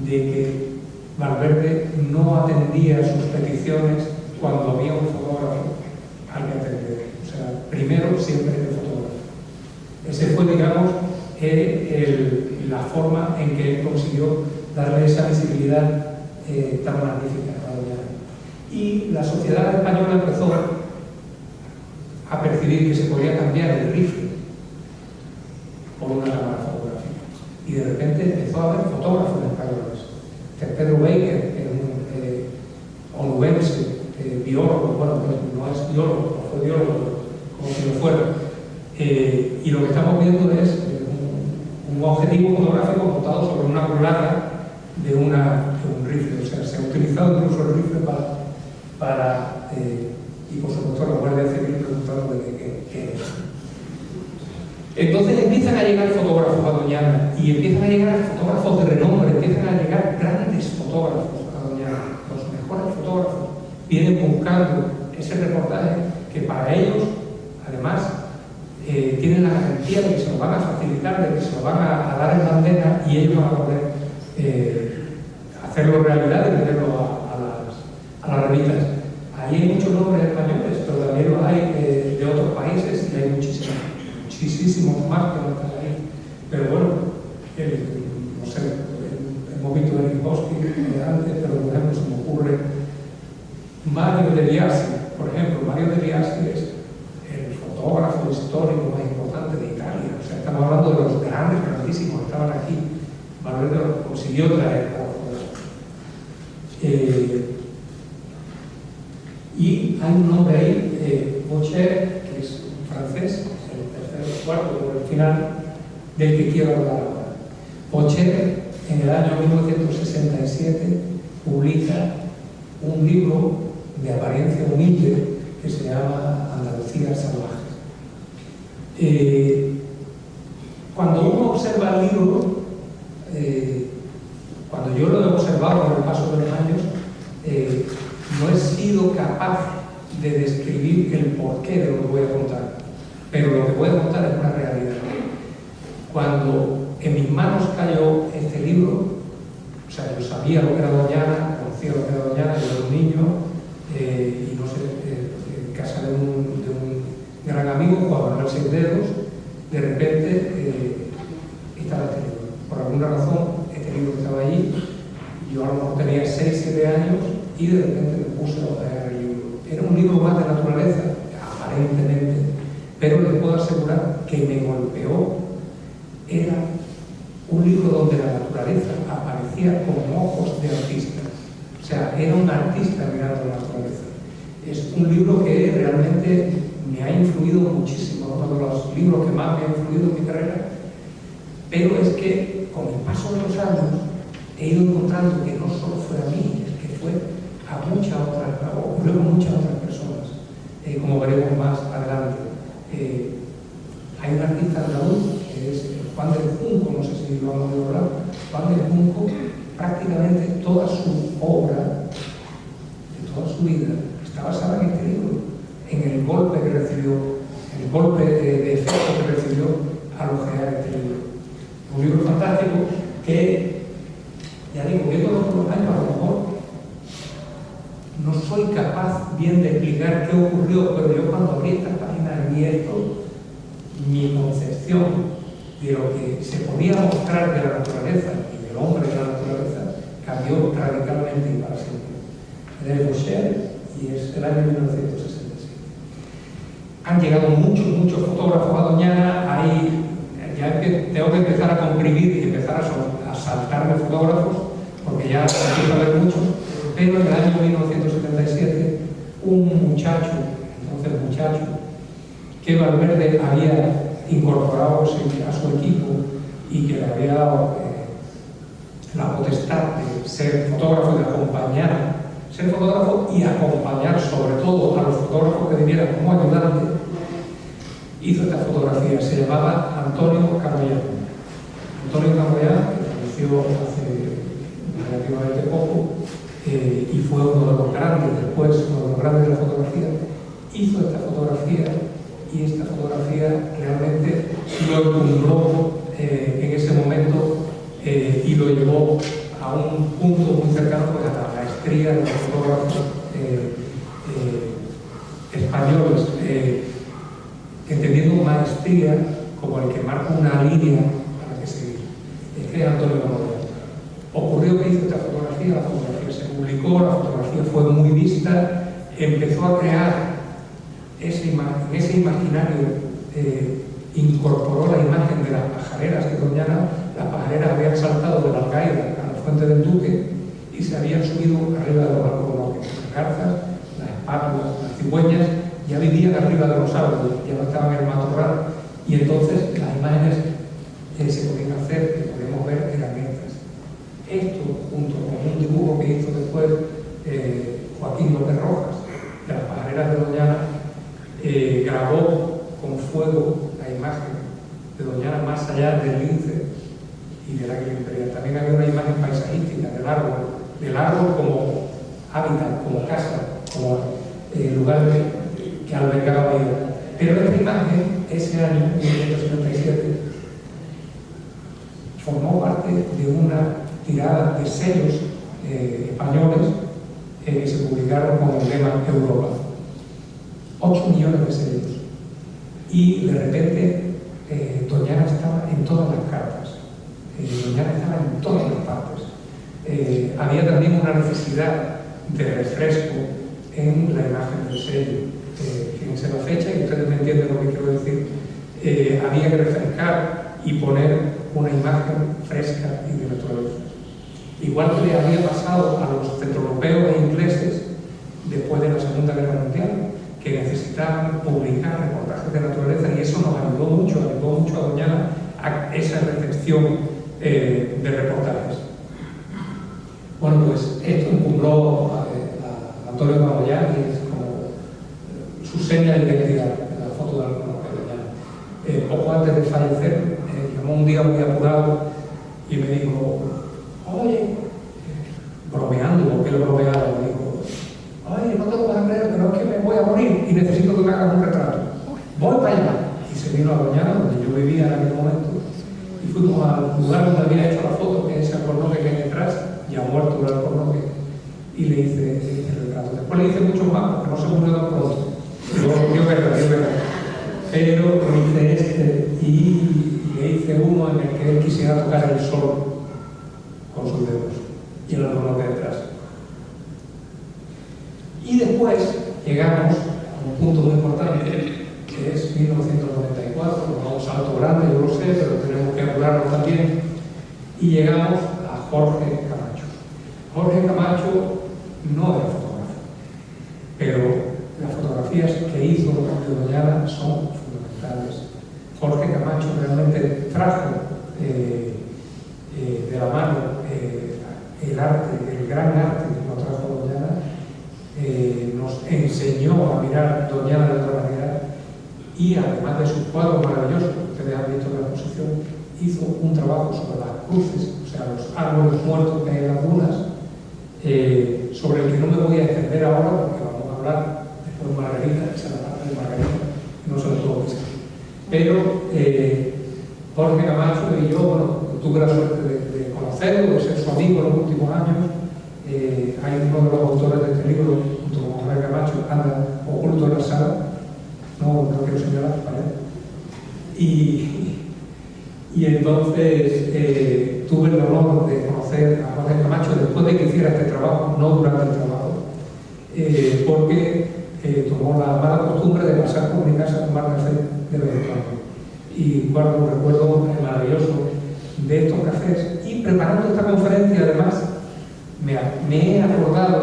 de que Valverde no atendía sus peticiones cuando había un fotógrafo al que atender. O sea, primero siempre el fotógrafo. Ese fue, digamos, la forma en que él consiguió darle esa visibilidad tan magnífica a Doñana. Y la sociedad española empezó a percibir que se podía cambiar el rifle por una cámara fotográfica. Y de repente empezó a haber fotógrafos españoles. Pedro Baker, un onubense, biólogo, bueno, no es biólogo, no fue biólogo, como si lo fuera. Y lo que estamos viendo es un objetivo fotográfico montado sobre una culata de un rifle. O sea, se ha utilizado incluso el rifle para y por supuesto la Guardia Civil preguntando de qué es. Entonces empiezan a llegar fotógrafos a Doñana y empiezan a llegar fotógrafos de renombre, empiezan a llegar grandes fotógrafos a Doñana. Los mejores fotógrafos vienen buscando ese reportaje que para ellos, además, tienen la garantía de que se lo van a facilitar, de que se lo van a dar en bandeja y ellos van a poder hacerlo realidad y meterlo a las revistas. Ahí hay muchos nombres españoles, pero también los hay de otros países y hay muchísimos más que no están ahí. Pero bueno, no sé, hemos visto Eric Bosque antes, pero por ejemplo se me ocurre Mario de Biasi, por ejemplo. Mario de Biasi es el fotógrafo histórico más importante de Italia. O sea, estamos hablando de los grandísimos que estaban aquí. Valverde lo consiguió traer a los fotógrafos. Y hay un nombre ahí, Boucher, que es un francés, el tercero, cuarto, por el final, del que quiero hablar ahora. Boucher, en el año 1967, publica un libro de apariencia humilde que se llama Andalucía Salvaje. Cuando uno observa el libro, cuando yo lo he observado con el paso de los años, no he sido capaz de describir el porqué de lo que voy a contar, pero lo que voy a contar es una realidad. Cuando en mis manos cayó este libro, o sea, yo sabía lo que era Doñana, conocía lo que era Doñana, yo era un niño, y no sé, en casa de un gran amigo, Juan Manuel Seis Dedos, de repente estaba este libro. Por alguna razón, este libro estaba allí, yo a lo mejor tenía 6, 7 años, y de repente me puse a leer el libro. Era un libro más de naturaleza, aparentemente, pero les puedo asegurar que me golpeó. Era un libro donde la naturaleza aparecía con ojos de artista. O sea, era un artista mirando la naturaleza. Es un libro que realmente me ha influido muchísimo, uno de los libros que más me ha influido en mi carrera, pero es que con el paso de los años he ido encontrando que no solo fue a mí, es que fue ocurrió con muchas otras personas, como veremos más adelante. Hay un artista andaluz que es Juan del Junco, no sé si lo han oído hablar. Juan del Junco, prácticamente toda su obra, de toda su vida, está basada en este libro, en el golpe que recibió, el golpe de efecto que recibió al ojear este libro. Un libro fantástico que, ya digo, viéndolo por los años, a lo mejor no soy capaz bien de explicar qué ocurrió, pero yo cuando abrí estas páginas vi esto, mi concepción de lo que se podía mostrar de la naturaleza y del hombre de la naturaleza cambió radicalmente y para siempre. Es de Boucher y es el año 1967. Han llegado muchos fotógrafos a Doñana. Ya tengo que empezar a comprimir y empezar a saltarme fotógrafos porque ya empiezo a ver muchos. Pero en el año 1977, un muchacho, que Valverde había incorporado a su equipo y que le había dado la potestad de ser fotógrafo y de acompañar, ser fotógrafo y acompañar sobre todo a los fotógrafos que vinieran como ayudante, hizo esta fotografía. Se llamaba Antonio Camoyán. Antonio Camoyán, que falleció hace relativamente poco, y fue uno de los grandes, después uno de los grandes de la fotografía, hizo esta fotografía, y esta fotografía realmente lo encumbró en ese momento y lo llevó a un punto muy cercano, pues, a la maestría de los fotógrafos españoles, entendiendo maestría como el que marca una línea para que seguir. Este es Antonio Camoyán. Ocurrió que hizo esta fotografía, la fotografía se publicó, la fotografía fue muy vista, empezó a crear en ese imaginario, incorporó la imagen de las pajareras de Doñana. Las pajareras habían saltado de la Algaida a la Fuente del Duque y se habían subido arriba de los alcornoques. Las garzas, las espátulas, las cigüeñas ya vivían arriba de los árboles, ya no estaban en el matorral, y entonces las imágenes se podían hacer, que podemos ver, eran estas. Esto, junto con un dibujo que hizo después Joaquín López Rojas de las pajareras de Doñana, grabó con fuego la imagen de Doñana más allá del lince y del águila imperial. También había una imagen paisajística del árbol como hábitat, como casa, como lugar que albergaba vida. Pero esta imagen, ese año, 1977, formó parte de una tirada de sellos españoles que se publicaron con el lema Europa. 8 millones de sellos. Y de repente Doñana estaba en todas las cartas. Doñana estaba en todas las partes. Había también una necesidad de refresco en la imagen del sello. Fíjense la fecha y ustedes me entienden lo que quiero decir. Había que refrescar y poner una imagen fresca y de naturaleza. Igual que le había pasado a los centroeuropeos e ingleses después de la Segunda Guerra Mundial, que necesitaban publicar reportajes de naturaleza, y eso nos ayudó mucho a Doñana a esa recepción de reportajes. Bueno, pues esto encumbró a Antonio Camoyán, y es como su seña de identidad en la foto de Doñana. Poco antes de fallecer, llamó un día muy apurado y me dijo: oye, bromeando, porque él bromeaba, me dijo: oye, no te lo vas a creer, pero es que me voy a morir y necesito que me hagas un retrato. Voy para allá. Y se vino a Doñana, donde yo vivía en aquel momento, y fuimos al lugar donde había hecho la foto, que es ese alcornoque que hay detrás, ya muerto el alcornoque, y le hice el retrato. Después le hice muchos más, porque no se murió tan pronto. Dio verdad. Pero le hice este, y le hice uno en el que él quisiera tocar el sol con sus dedos, y el alcornoque detrás. Y después llegamos a un punto muy importante, que es 1994, nos da un salto grande, yo lo sé, pero tenemos que apurarnos también, y llegamos a Jorge Camacho. Jorge Camacho no era fotógrafo, pero las fotografías que hizo de Doñana son fundamentales. Jorge Camacho realmente trajo de la mano el arte, el gran arte que nos trajo Doñana. Nos enseñó a mirar Doñana de otra manera, y además de sus cuadros maravillosos que ustedes han visto en la exposición, hizo un trabajo sobre las cruces, o sea, los árboles muertos que hay en las dunas, sobre el que no me voy a extender ahora porque vamos a hablar después de Margarita, esa es la parte de Margarita, no se lo puedo decir. Pero Jorge Camacho y yo, bueno, tuve la suerte de conocerlo, de ser su amigo en los últimos años. Hay uno de los autores de este libro, junto con Jorge Camacho, anda oculto en la sala, no quiero señalar, ¿vale? Y entonces tuve el honor de conocer a Jorge Camacho después de que hiciera este trabajo, no durante el trabajo, porque tomó la mala costumbre de pasar por mi casa a tomar café de vez en cuando. Y guardo un recuerdo maravilloso de estos cafés. Y preparando esta conferencia, además, me he acordado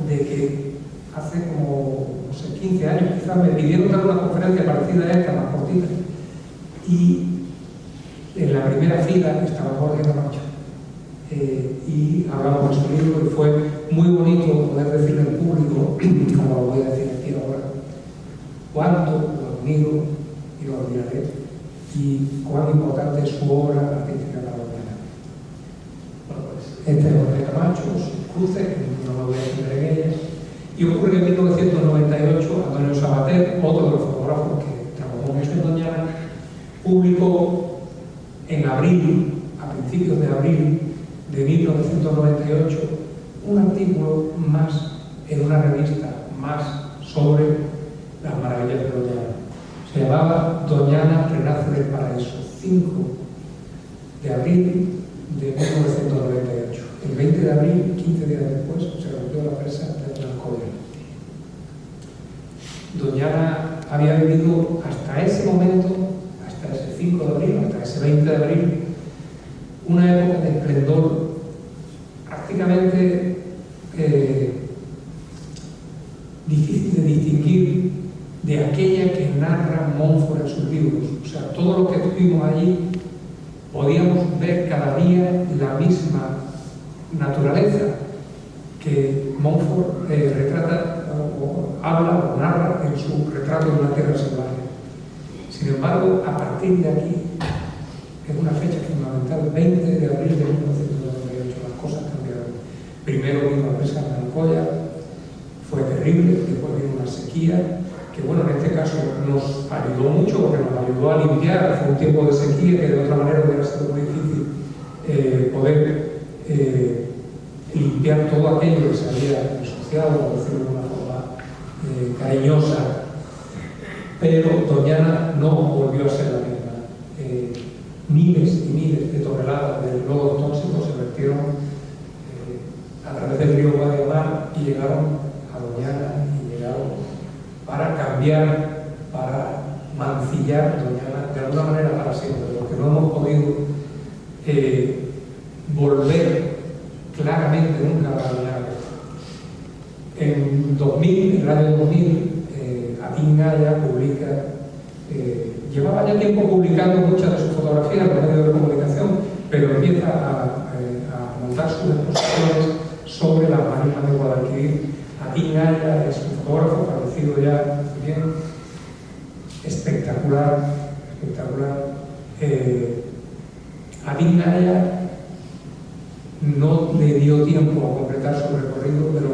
de que hace como, no sé, 15 años quizás me pidieron dar una conferencia parecida a esta, más cortita, y en la primera fila estaba Jorge Camacho, y hablamos de su libro, y fue muy bonito poder decirle al público, como lo voy a decir aquí ahora, cuánto lo admiro y lo admiraba y cuán importante es su obra artística para Doñana. Bueno, pues este es Jorge Camacho, sus cruces, no me voy a extender en ellas. Y ocurre que en 1998 Antonio Sabater, otro de los fotógrafos que trabajó mucho en Doñana, publicó en abril, a principios de abril de 1998, un artículo más en una revista más sobre las maravillas de Doñana. Se llamaba Doñana renace del paraíso, 5 de abril de 1998. El 20 de abril, 15 días después, se rompió la presa de Alcobendas. Doñana había vivido hasta ese momento, hasta ese 5 de abril, hasta ese 20 de abril, una época de esplendor prácticamente difícil de distinguir de aquella que narra Montfort en sus libros. O sea, todo lo que estuvimos allí podíamos ver cada día la misma naturaleza que Montfort retrata o habla o narra en su retrato de una tierra salvaje. Sin embargo, a partir de aquí, que es una fecha fundamental, 20 de abril de 1998, las cosas cambiaron. Primero vino la presa de Alcoya, fue terrible, después vino una sequía, que bueno, en este caso nos ayudó mucho porque nos ayudó a limpiar. Fue un tiempo de sequía que de otra manera hubiera sido muy difícil poder limpiar todo aquello que se había ensuciado, por decirlo de una forma cariñosa. Pero Doñana no volvió a ser la misma. Miles y miles de toneladas de lodos tóxicos se vertieron a través del río Guadiamar y llegaron a Doñana y llegaron para cambiar, para mancillar Doñana de alguna manera para siempre. Lo que no hemos podido volver claramente nunca a la Doñana. En 2000, en el año 2000, Atín Gaya publica, llevaba ya tiempo publicando muchas de sus fotografías en los medios de comunicación, pero empieza a montar sus exposiciones sobre las marismas de Guadalquivir. Atín Gaya es un fotógrafo fallecido ya, bien, espectacular. Atín Gaya no le dio tiempo a completar su recorrido, pero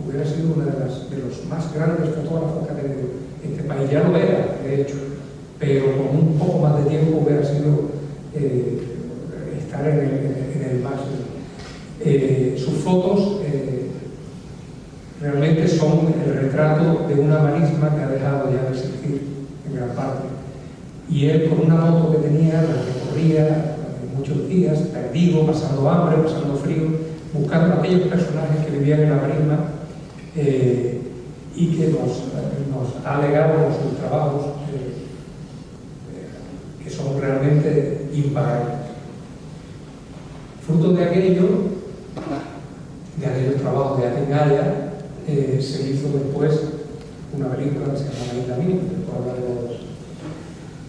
hubiera sido uno de los más grandes fotógrafos que ha tenido este país. Ya lo era, de hecho, pero con un poco más de tiempo hubiera sido estar en el máximo. Sus fotos realmente son el retrato de una marisma que ha dejado ya de existir en gran parte. Y él, con una moto que tenía, la recorría muchos días, perdido, pasando hambre, pasando frío, buscando a aquellos personajes que vivían en la marisma y que nos ha legado con sus trabajos que son realmente impagables. Fruto de aquellos trabajos de Atín Gaya, se hizo después una película que se llama La Isla Mínima, después hablaremos de eso.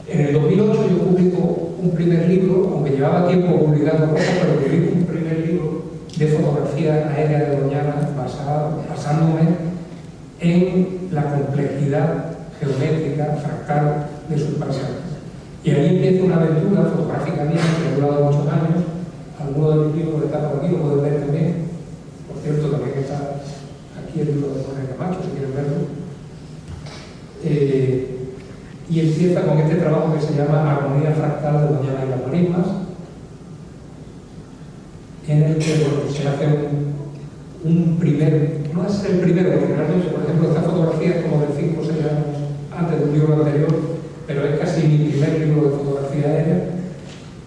En el 2008 yo publico un primer libro, aunque llevaba tiempo publicando cosas, pero publico un primer libro de fotografía aérea de Doñana basándome en la complejidad geométrica, fractal de sus paisajes. Y ahí empieza una aventura fotográfica mía que ha durado muchos años. Algunos de mis libros están por aquí, lo pueden ver también. Por cierto, también está aquí el libro de Jorge Camacho, si quieren verlo. Y empieza con este trabajo que se llama Armonía Fractal de Doñana y las Marismas, en el que se hace un primer, no es el primero, porque realmente, por ejemplo, esta fotografía es como de 5 o 6 años antes de un libro anterior, pero es casi mi primer libro de fotografía aérea.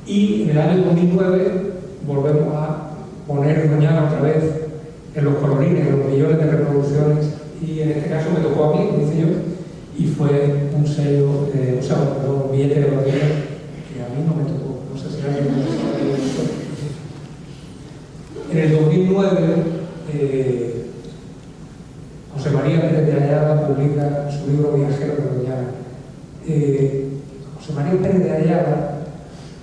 Y en el año 2009 volvemos a poner Doñana otra vez en los colorines, en los millones de reproducciones, y en este caso me tocó a mí, como dice yo, y fue un sello, un billete de lotería que a mí no me tocó, no sé si alguien me tocó. En el 2009, José María Pérez de Ayala publica su libro Viajeros de Doñana. José María Pérez de Ayala,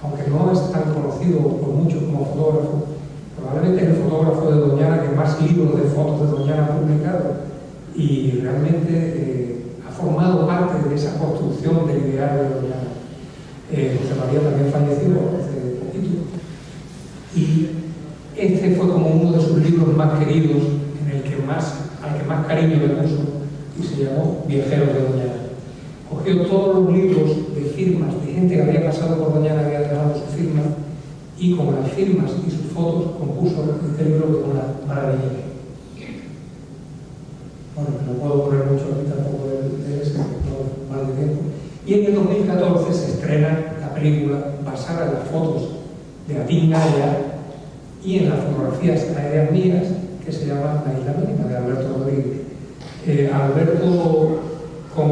aunque no es tan conocido por muchos como fotógrafo, probablemente es el fotógrafo de Doñana que más libros de fotos de Doñana ha publicado, y realmente ha formado parte de esa construcción del ideal de Doñana. José María también falleció hace poquito. Y este fue como uno de sus libros más queridos, al que más cariño le puso, y se llamó Viajeros de Doñana. Cogió todos los libros de firmas de gente que había pasado por Doñana, había dejado su firma, y con las firmas y sus fotos compuso este libro que es una maravilla. Bueno, no puedo poner mucho aquí tampoco de ese, no más de tiempo. Y en el 2014 se estrena la película basada en las fotos de Atín Gaya y en las fotografías aéreas mías, que se llama La Isla Mínima, de Alberto Rodríguez. Alberto, con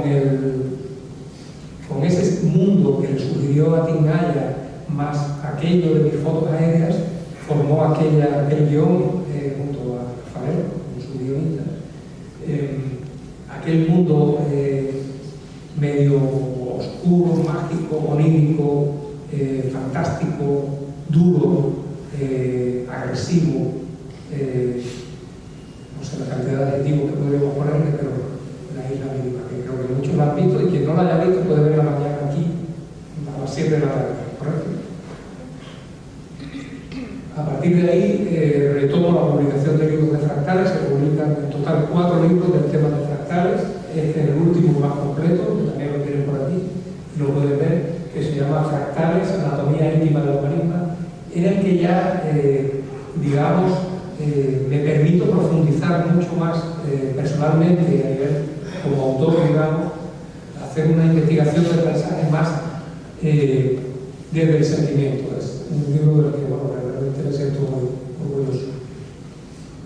ese mundo que le sugirió a Atín Gaya, más aquello de mis fotos aéreas, formó aquel guión junto a Rafael, con su guionista. Aquel mundo medio oscuro, mágico, onírico, fantástico, duro, agresivo, no sé la cantidad de adjetivos que podríamos ponerle, pero La Isla Mínima, que creo que muchos la han visto, y quien no la haya visto puede verla mañana aquí a las 7 de la tarde, ¿correcto? A partir de ahí retomo la publicación de libros de fractales. Se publican en total 4 libros del tema de fractales. Este es el último más completo, que también lo tienen por aquí, y lo pueden ver, que se llama Fractales, Anatomía Íntima del Humanismo, en el que ya, digamos, me permito profundizar mucho más personalmente a nivel como autor, digamos, hacer una investigación del paisaje más desde el sentimiento. Es un libro del que, bueno, realmente me siento muy orgulloso.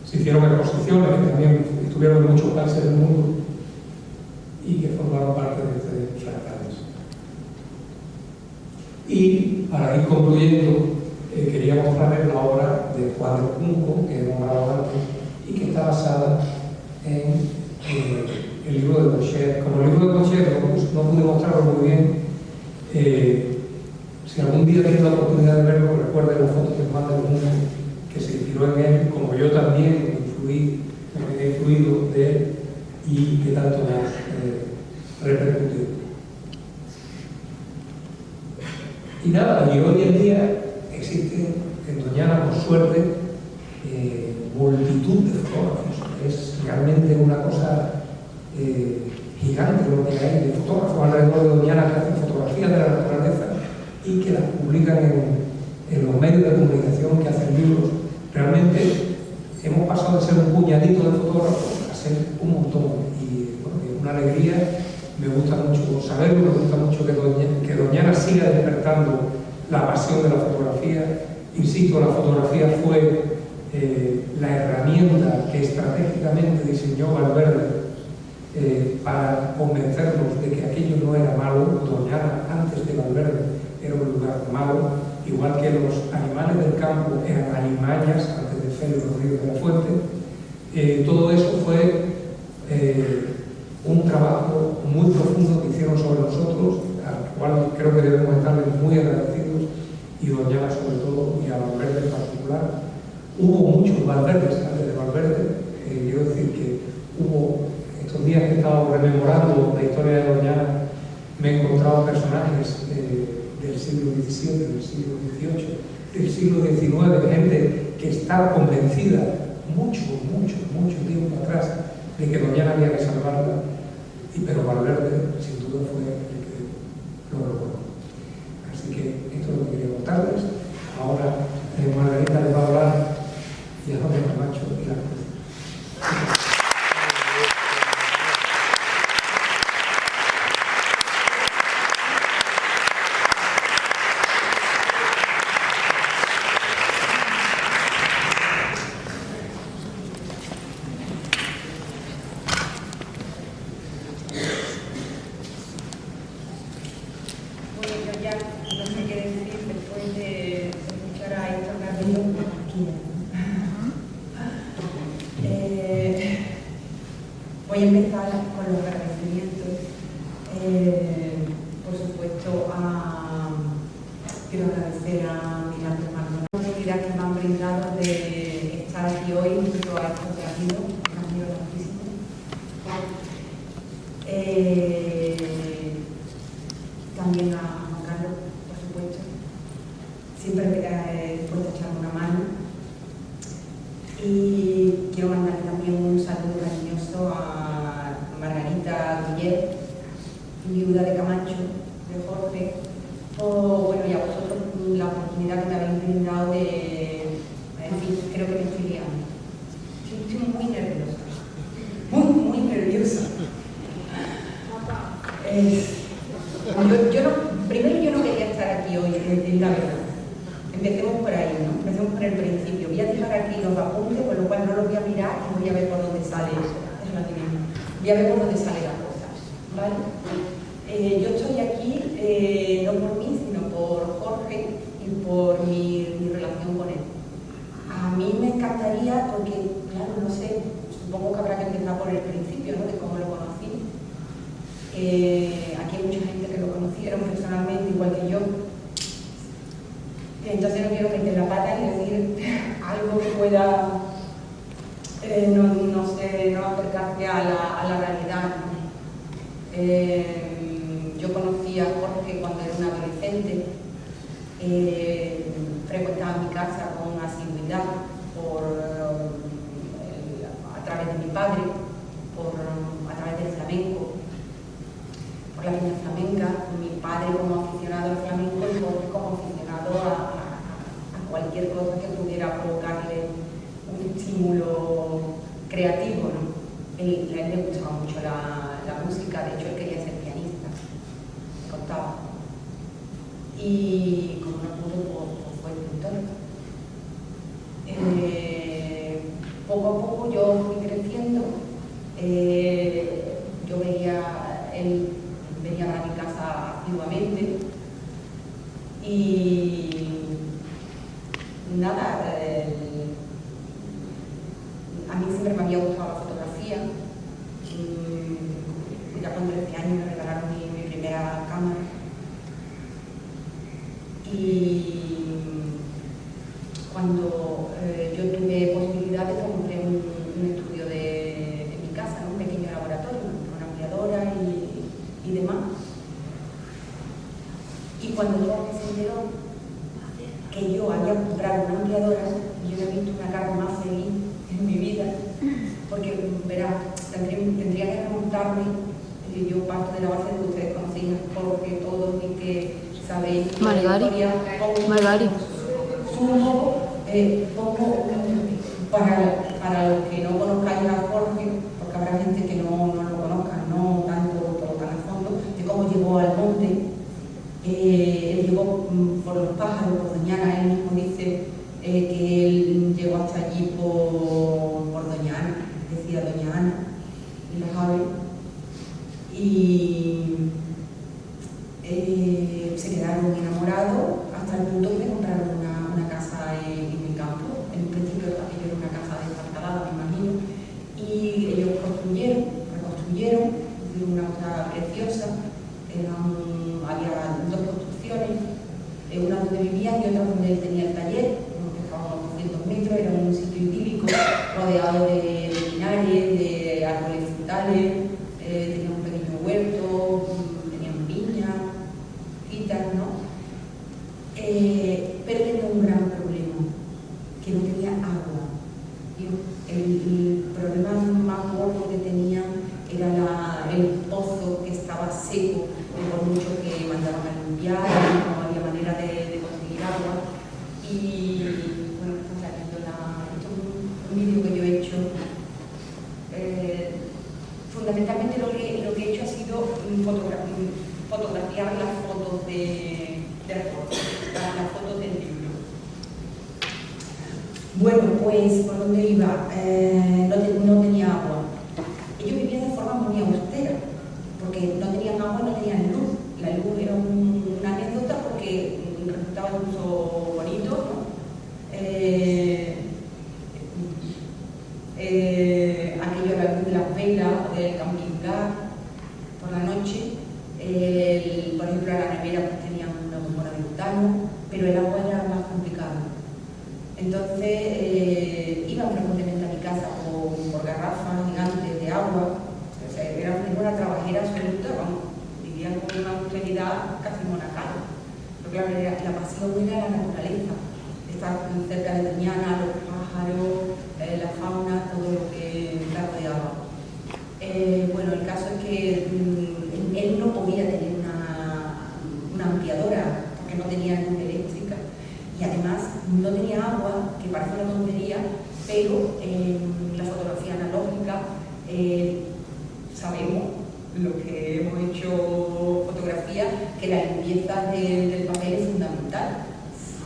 Se hicieron exposiciones que también estuvieron en muchos países del mundo y que formaron parte de este Fractales. Y para ir concluyendo, quería mostrarles la obra de Juan de Junco, que he nombrado antes, y que está basada en el libro de Bochet. Como el libro de Bochet no pude mostrarlo muy bien, si algún día tienen la oportunidad de verlo, recuerden la foto de Juan de Junco, que se inspiró en él, como yo también me he influido de él, y que tanto me ha repercutido. Y nada, y hoy en día existe en Doñana, por suerte, multitud de fotógrafos. Es realmente una cosa gigante lo que hay de fotógrafos alrededor de Doñana que hacen fotografías de la naturaleza y que las publican en los medios de comunicación, que hacen libros. Realmente hemos pasado de ser un puñadito de fotógrafos a ser un montón. Y bueno, es una alegría. Me gusta mucho saberlo, me gusta mucho que Doñana siga despertando la pasión de la fotografía. Insisto, la fotografía fue la herramienta que estratégicamente diseñó Valverde para convencernos de que aquello no era malo. Doñana, antes de Valverde, era un lugar malo, igual que los animales del campo eran alimañas antes de Félix Rodríguez de la Fuente. Todo eso fue un trabajo muy profundo que hicieron sobre nosotros, al cual creo que debemos estarles muy agradecidos, y Doñana sobre todo, y a Valverde en particular. Hubo muchos Valverdes antes de Valverde. Quiero decir que hubo, estos días que he estado rememorando la historia de Doñana, me he encontrado personajes del siglo XVII, del siglo XVIII, del siglo XIX, gente que estaba convencida mucho tiempo atrás de que Doñana había que salvarla, pero Valverde sin duda fue el que lo logró. Así que esto es lo que quería contarles. Ahora Margarita les va a hablar y a Jorge Camacho y la Cruz. Voy a empezar con los agradecimientos. Por supuesto, quiero agradecer a Milagros Maldonado la oportunidad que me han brindado de estar aquí hoy junto a estos que han ido muchísimo. También a Juan Carlos creo que me estoy liando. Estoy muy nerviosa. Muy nerviosa. Primero yo no quería estar aquí hoy, es la verdad. Empecemos por ahí, ¿no? Empecemos por el principio. Voy a dejar aquí los apuntes, con lo cual no los voy a mirar y voy a ver por dónde sale eso. Voy a ver por dónde sale la cosa, ¿vale? Yo estoy aquí no por mí, sino por Jorge y por mi relación con él. A mí me encantaría, porque, claro, no sé, supongo que habrá que empezar por el principio, ¿no? De cómo lo conocí. Aquí hay mucha gente que lo conocieron personalmente, igual que yo. Entonces no quiero meter la pata y decir algo que pueda, no sé, no acercarse a la realidad, ¿no? Yo conocí a Jorge cuando era un adolescente, frecuentaba mi casa con asiduidad a través de mi padre, a través del flamenco, por la peña flamenca, mi padre como aficionado al flamenco y Jorge como aficionado a cualquier cosa que pudiera provocarle un estímulo creativo, ¿no? A él le gustaba mucho la música, de hecho él quería ser pianista, me contaba. Y como no pudo, pues fue pintor. Poco a poco yo fui creciendo, yo él venía a mi casa activamente y nada, a mí siempre me había gustado la fotografía. Ya con 13 años me regalaron mi primera cámara y cuando yo tuve posibilidades compré un estudio de mi casa, ¿no? Un pequeño laboratorio, una ampliadora y demás. Y cuando Jorge se enteró que yo había comprado una ampliadora, yo no he visto una cara más feliz en mi vida, porque, verá, tendría que remontarme, yo parto de la base de que ustedes conocen porque todos y que sabéis la historia. Margari. Pongo para los que no conozcáis a Jorge, porque habrá gente que no lo conozca, no tanto pero tan a fondo, de cómo llegó al monte. Él llegó por los pájaros, por Doñana. Él mismo dice que él llegó hasta allí por Doña Ana, decía Doña Ana, y las aves, y se quedaron enamorados hasta el punto que compraron una casa en el campo. En un principio aquello era una casa destartalada, me imagino, y ellos reconstruyeron, hicieron una cosa preciosa. Había dos construcciones, una donde vivían y otra donde él tenía el taller, que estaba a unos 200 metros, era un sitio idílico, rodeado de pinares, de árboles frutales, tenía un pequeño huerto, tenían viñas, citas, ¿no? Pero tenía un gran problema, que no tenía agua. El problema más gordo que tenían era el pozo, que estaba seco, por mucho que mandaban a limpiar, no había manera de conseguir agua. Y bueno, esto es un vídeo que yo he hecho. Fundamentalmente lo que he hecho ha sido fotografiar las fotos las fotos del libro. Bueno, pues por dónde iba, no tenía agua. Ellos vivían de forma muy austera, porque no tenían agua, no tenían luz. La luz era una anécdota porque resultaba incluso bonito, ¿no? Aquello era la luz de las velas o del camping gas por la noche. Por ejemplo, a la nevera pues, tenían una bombona de butano, pero el agua era más complicado. Entonces iban frecuentemente a mi casa por garrafas gigantes de agua. O sea, era una trabajera absoluta, vamos, vivían con una austeridad casi monacal. Pero claro, la pasión era la naturaleza, estar cerca de Doñana, los pájaros, la fauna, todo lo que la rodeaba. Bueno, el caso es que él no podía tener una ampliadora porque no tenía luz eléctrica y además no tenía agua, que parece una tontería, pero en la fotografía analógica sabemos, los que hemos hecho fotografía, que la limpieza del papel es fundamental.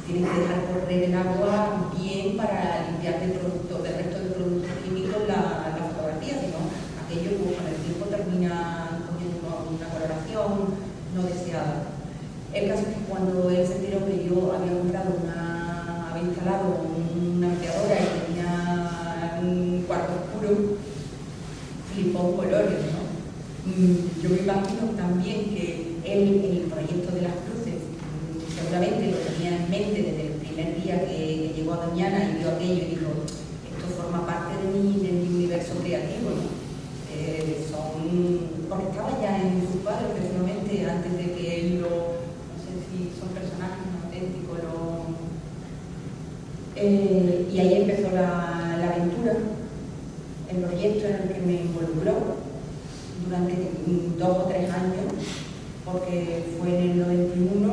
Tienes que dejar correr el agua bien para limpiar del resto de productos químicos la fotografía, si no, aquello pues, con el tiempo termina cogiendo una coloración no deseada. El caso es que cuando él se enteró que yo había instalado una meteadora y tenía un cuarto oscuro, flipó un colores, ¿no? Yo me imagino también que él, en el proyecto de las cruces, seguramente lo tenía en mente desde el primer día que llegó a Doñana y vio aquello y dijo, esto forma parte de mi universo creativo, ¿no? Porque estaba ya en sus padres, efectivamente, antes de que él no sé si son personajes auténticos, y ahí empezó la aventura, el proyecto en el que me involucró durante 2 o 3 años, porque fue en el 91,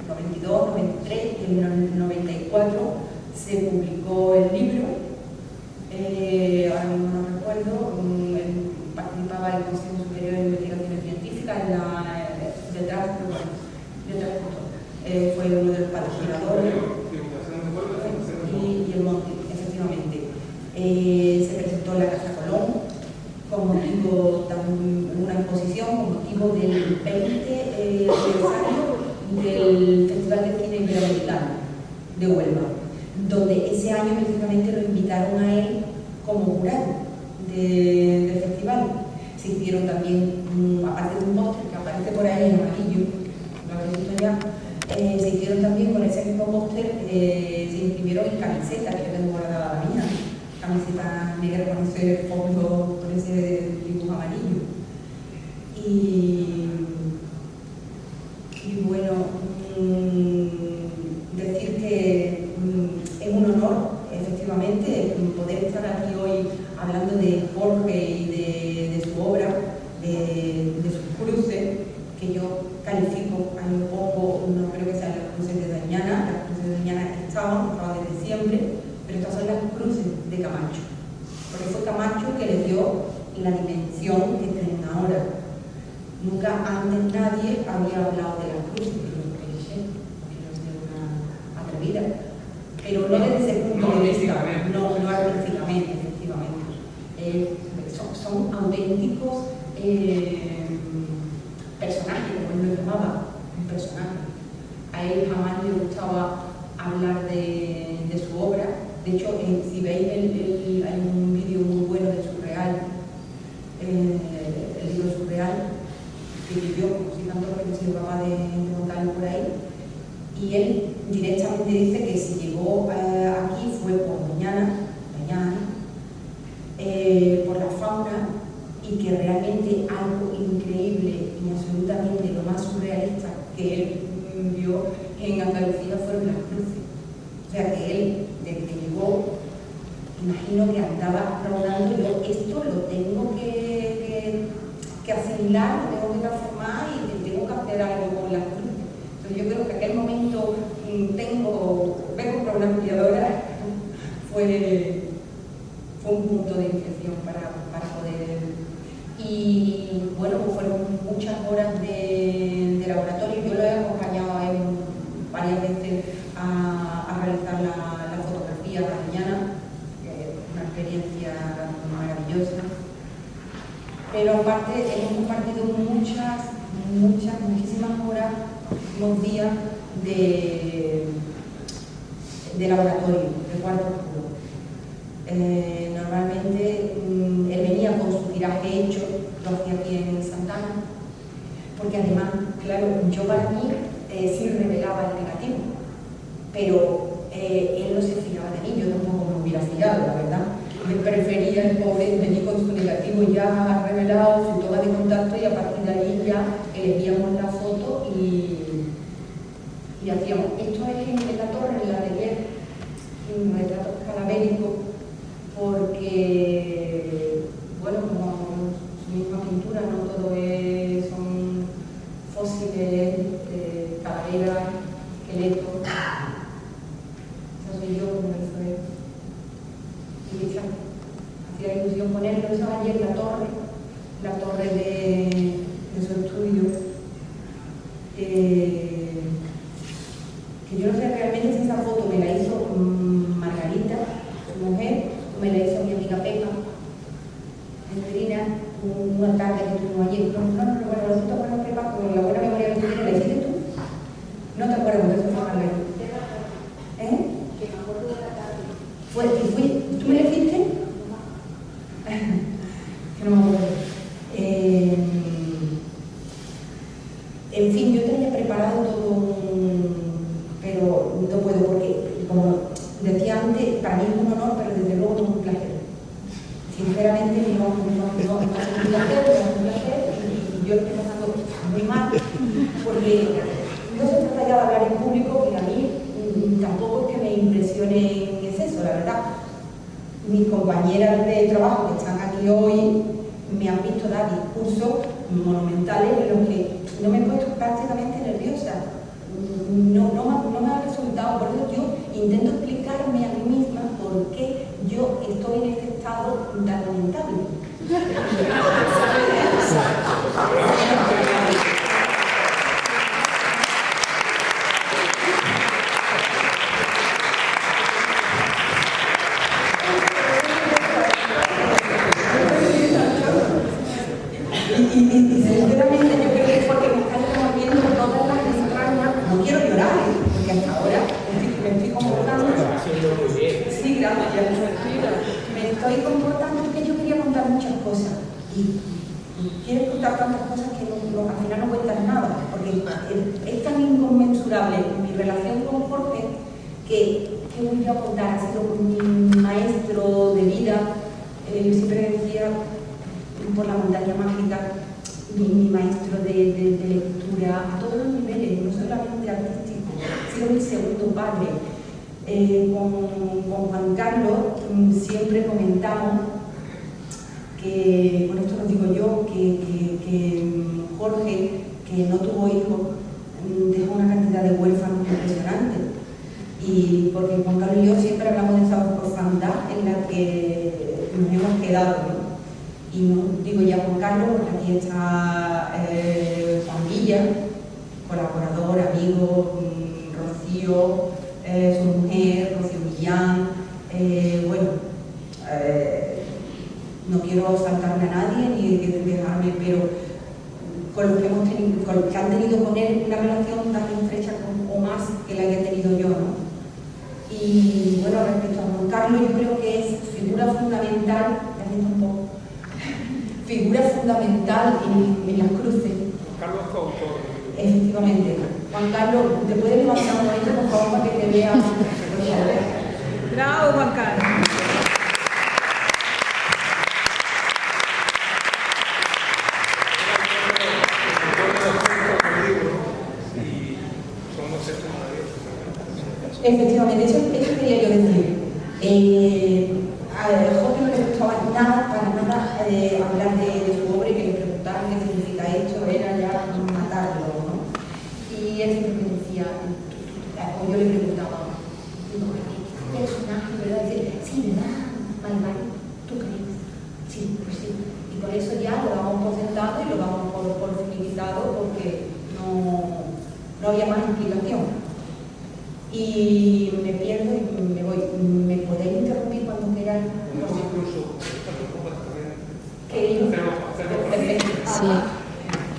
92, 93 y en el 94 se publicó el libro. Ahora mismo no recuerdo, participaba el Consejo Superior de Investigaciones Científicas detrás, fue uno de los patrocinadores y el Monte, efectivamente. Se presentó en la Casa Colón con motivo de una exposición con motivo del 20 aniversario del Festival de Cine Iberoamericano de Huelva, donde ese año precisamente lo invitaron a él como jurado del festival. Se hicieron también, aparte de un póster que aparece por ahí en amarillo, lo habéis visto ya, se hicieron también con ese mismo póster, se imprimieron en camisetas, que yo tengo guardada la mía, camiseta negra con ese fondo, con ese dibujo amarillo. Y bueno, decir que es un honor, efectivamente, poder estar aquí hoy hablando de Jorge y de su obra, de sus cruces, que yo califico a un poco, no creo que sean las cruces de Doñana. Las cruces de Doñana estaban desde siempre, pero estas son las cruces de Camacho, porque fue Camacho que le dio la dimensión que tienen ahora. Nunca antes nadie había hablado de las cruces, porque no sé una atrevida, pero no desde ese punto de vista, no artísticamente, efectivamente. Son auténticos personajes, como él lo llamaba, un personaje. A él jamás le gustaba hablar de su obra. De hecho, si veis hay un vídeo muy bueno de Surreal, el libro Surreal, que yo, si tanto que no soy capaz de montarlo por ahí, y él directamente dice que si llegó aquí fue por Doñana, por la fauna, y que realmente algo increíble y absolutamente lo más surrealista que él vio en Andalucía fueron las cruces. O sea que él, desde que llegó, imagino que andaba rodando, yo esto lo tengo que asimilar, lo tengo que transformar y tengo que hacer algo con las cruces. Entonces yo creo que aquel momento vengo con una ampliadora, fue un punto de inflexión para poder. Y bueno, pues fueron muchas horas de laboratorio. Yo lo he acompañado a él varias veces a realizar la fotografía mañana, una experiencia maravillosa. Pero aparte hemos compartido muchísimas horas, unos días de laboratorio, de cuarto oscuro. Normalmente él venía con su tiraje hecho, lo hacía aquí en Santana, porque además, claro, yo para mí sí revelaba el negativo, pero él no se fiaba de mí, yo tampoco me hubiera fiado, la verdad. Yo prefería el pobre venir con su negativo ya revelado, su toma de contacto, y a partir de ahí ya elegíamos la foto y hacíamos. Esto es en la torre, en la relieve, un retrato calavérico, porque, bueno, como su misma pintura, no todo son fósiles, calaveras, esqueletos. Eso soy yo como eso es. hacía ilusión ponerlo. Eso ayer la torre de su estudio. Que yo no sé realmente si esa foto me la hizo Margarita, su mujer, o me la hizo mi amiga Pepa, Medina, una tarde que tuvimos ayer. No recuerdo, ¿no te acuerdas, Pepa? Con la buena memoria que tienes, ¿la hiciste tú? No te acuerdas, entonces fue Margarita. Que me acuerdo de la tarde. ¿Tú me la hiciste? Que no me acuerdo. En fin, yo tenía preparado todo, pero no puedo porque, como decía antes, para mí es un honor, pero desde luego no es un placer. Sinceramente no es un placer, y yo estoy pasando muy mal, porque no se trata ya de hablar en público, que a mí tampoco es que me impresione en exceso, la verdad. Mis compañeras de trabajo que están aquí hoy me han visto dar discursos monumentales en los que no me he puesto prácticamente nerviosa. No me ha resultado, por eso yo intento explicarme a mí misma por qué yo estoy en este estado tan lamentable. Y sinceramente yo creo que es porque me están removiendo todas las entrañas. No quiero llorar, porque hasta ahora me estoy comportando. Sí, gracias. Me estoy comportando porque yo quería contar muchas cosas. Y quiero contar tantas cosas que al final no cuentan nada, porque es tan inconmensurable mi relación con Jorge que voy a contar. Ha sido mi maestro de vida. Siempre decía, por la montaña mágica, mi maestro de lectura a todos los niveles, no solamente artístico, ha sido mi segundo padre. Con Juan Carlos siempre comentamos que, bueno, esto lo digo yo, que Jorge, que no tuvo hijos, dejó una cantidad de huérfanos impresionante. Y porque Juan Carlos y yo siempre hablamos de esa orfandad en la que nos hemos quedado, ¿no? Y no digo ya Juan Carlos, porque aquí está Juan Villa, colaborador, amigo, Rocío, su mujer, Rocío Millán. No quiero saltarme a nadie ni dejarme, pero con los que hemos tenido, con los que han tenido con él una relación tan estrecha o más que la que he tenido yo, ¿no? Y bueno, respecto a Juan Carlos, yo creo que es figura fundamental, figura fundamental en las cruces. Juan Carlos es coautor. Efectivamente. Juan Carlos, ¿te puedes levantar un momento, por favor, para que te vea? Bravo, Juan Carlos. Efectivamente, eso quería yo decir. A Jorge no le gustaba nada, para nada, hablar de su obra y que le preguntaran qué significa esto, era ya matarlo, ¿no? Y él siempre me decía, o yo le preguntaba, digo, ¿qué personaje, verdad? Y dice, sí, ¿verdad? Vale, ¿tú crees? Sí, pues sí. Y por eso ya lo damos por sentado y lo damos por finalizado porque no había más explicación. Y me pierdo y me voy. ¿Me podéis interrumpir cuando queráis? Querido. Sí,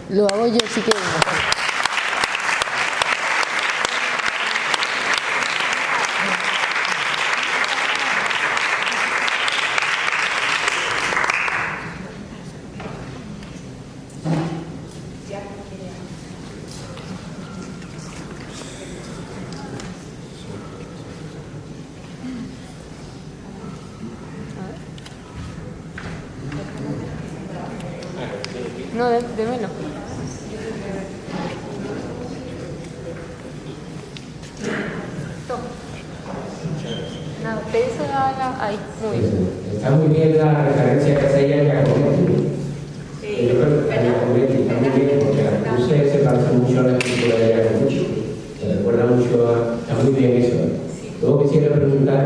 lo hago yo si quieres. No, démelo. Toma. Nada, usted se da ahí. Muy bien. Está muy bien la referencia que hacéis a Giacometti. Yo creo que a Giacometti está muy bien porque las cruces se parecen mucho a la escritura de Giacometti. Se recuerda mucho a... Está muy bien eso. Luego quisiera preguntar,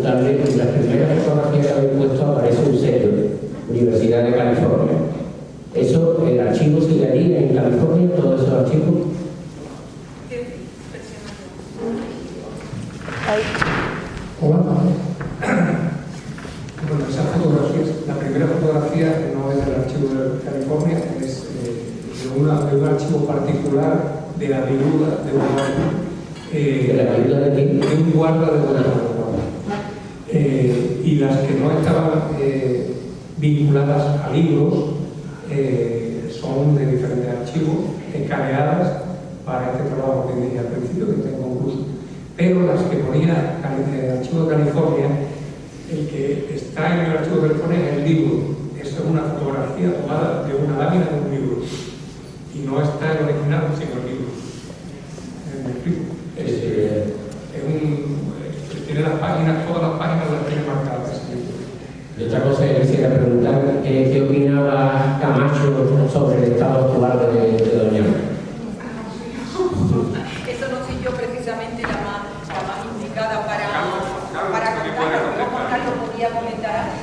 preguntarle, en las primeras fotografías que habéis puesto aparece un sello, Universidad de California. ¿Eso, el archivo sigue allí en California, todos esos archivos? Hola. Bueno, esas fotografías, la primera fotografía no es del archivo de California, es de un archivo particular de la viuda de un guarda. ¿De la viuda de quién? De un guarda de Guadalajara. Y las que no estaban vinculadas a libros son de diferentes archivos, escaneadas para este trabajo que dije al principio, que está inconcluso. Pero las que ponía el archivo de California, el que está en el archivo de California es el libro. Eso es una fotografía tomada de una lámina de un libro. Y no está el original, sino el libro. ¿Me explico? Tiene las páginas, todas las páginas las tiene marcadas ese libro. Y otra cosa que quisiera preguntar, ¿qué opinaba Camacho sobre el estado actual de Doñana? Eso no soy yo precisamente la más indicada para contarlo, pero Juan Carlos podía comentar algo.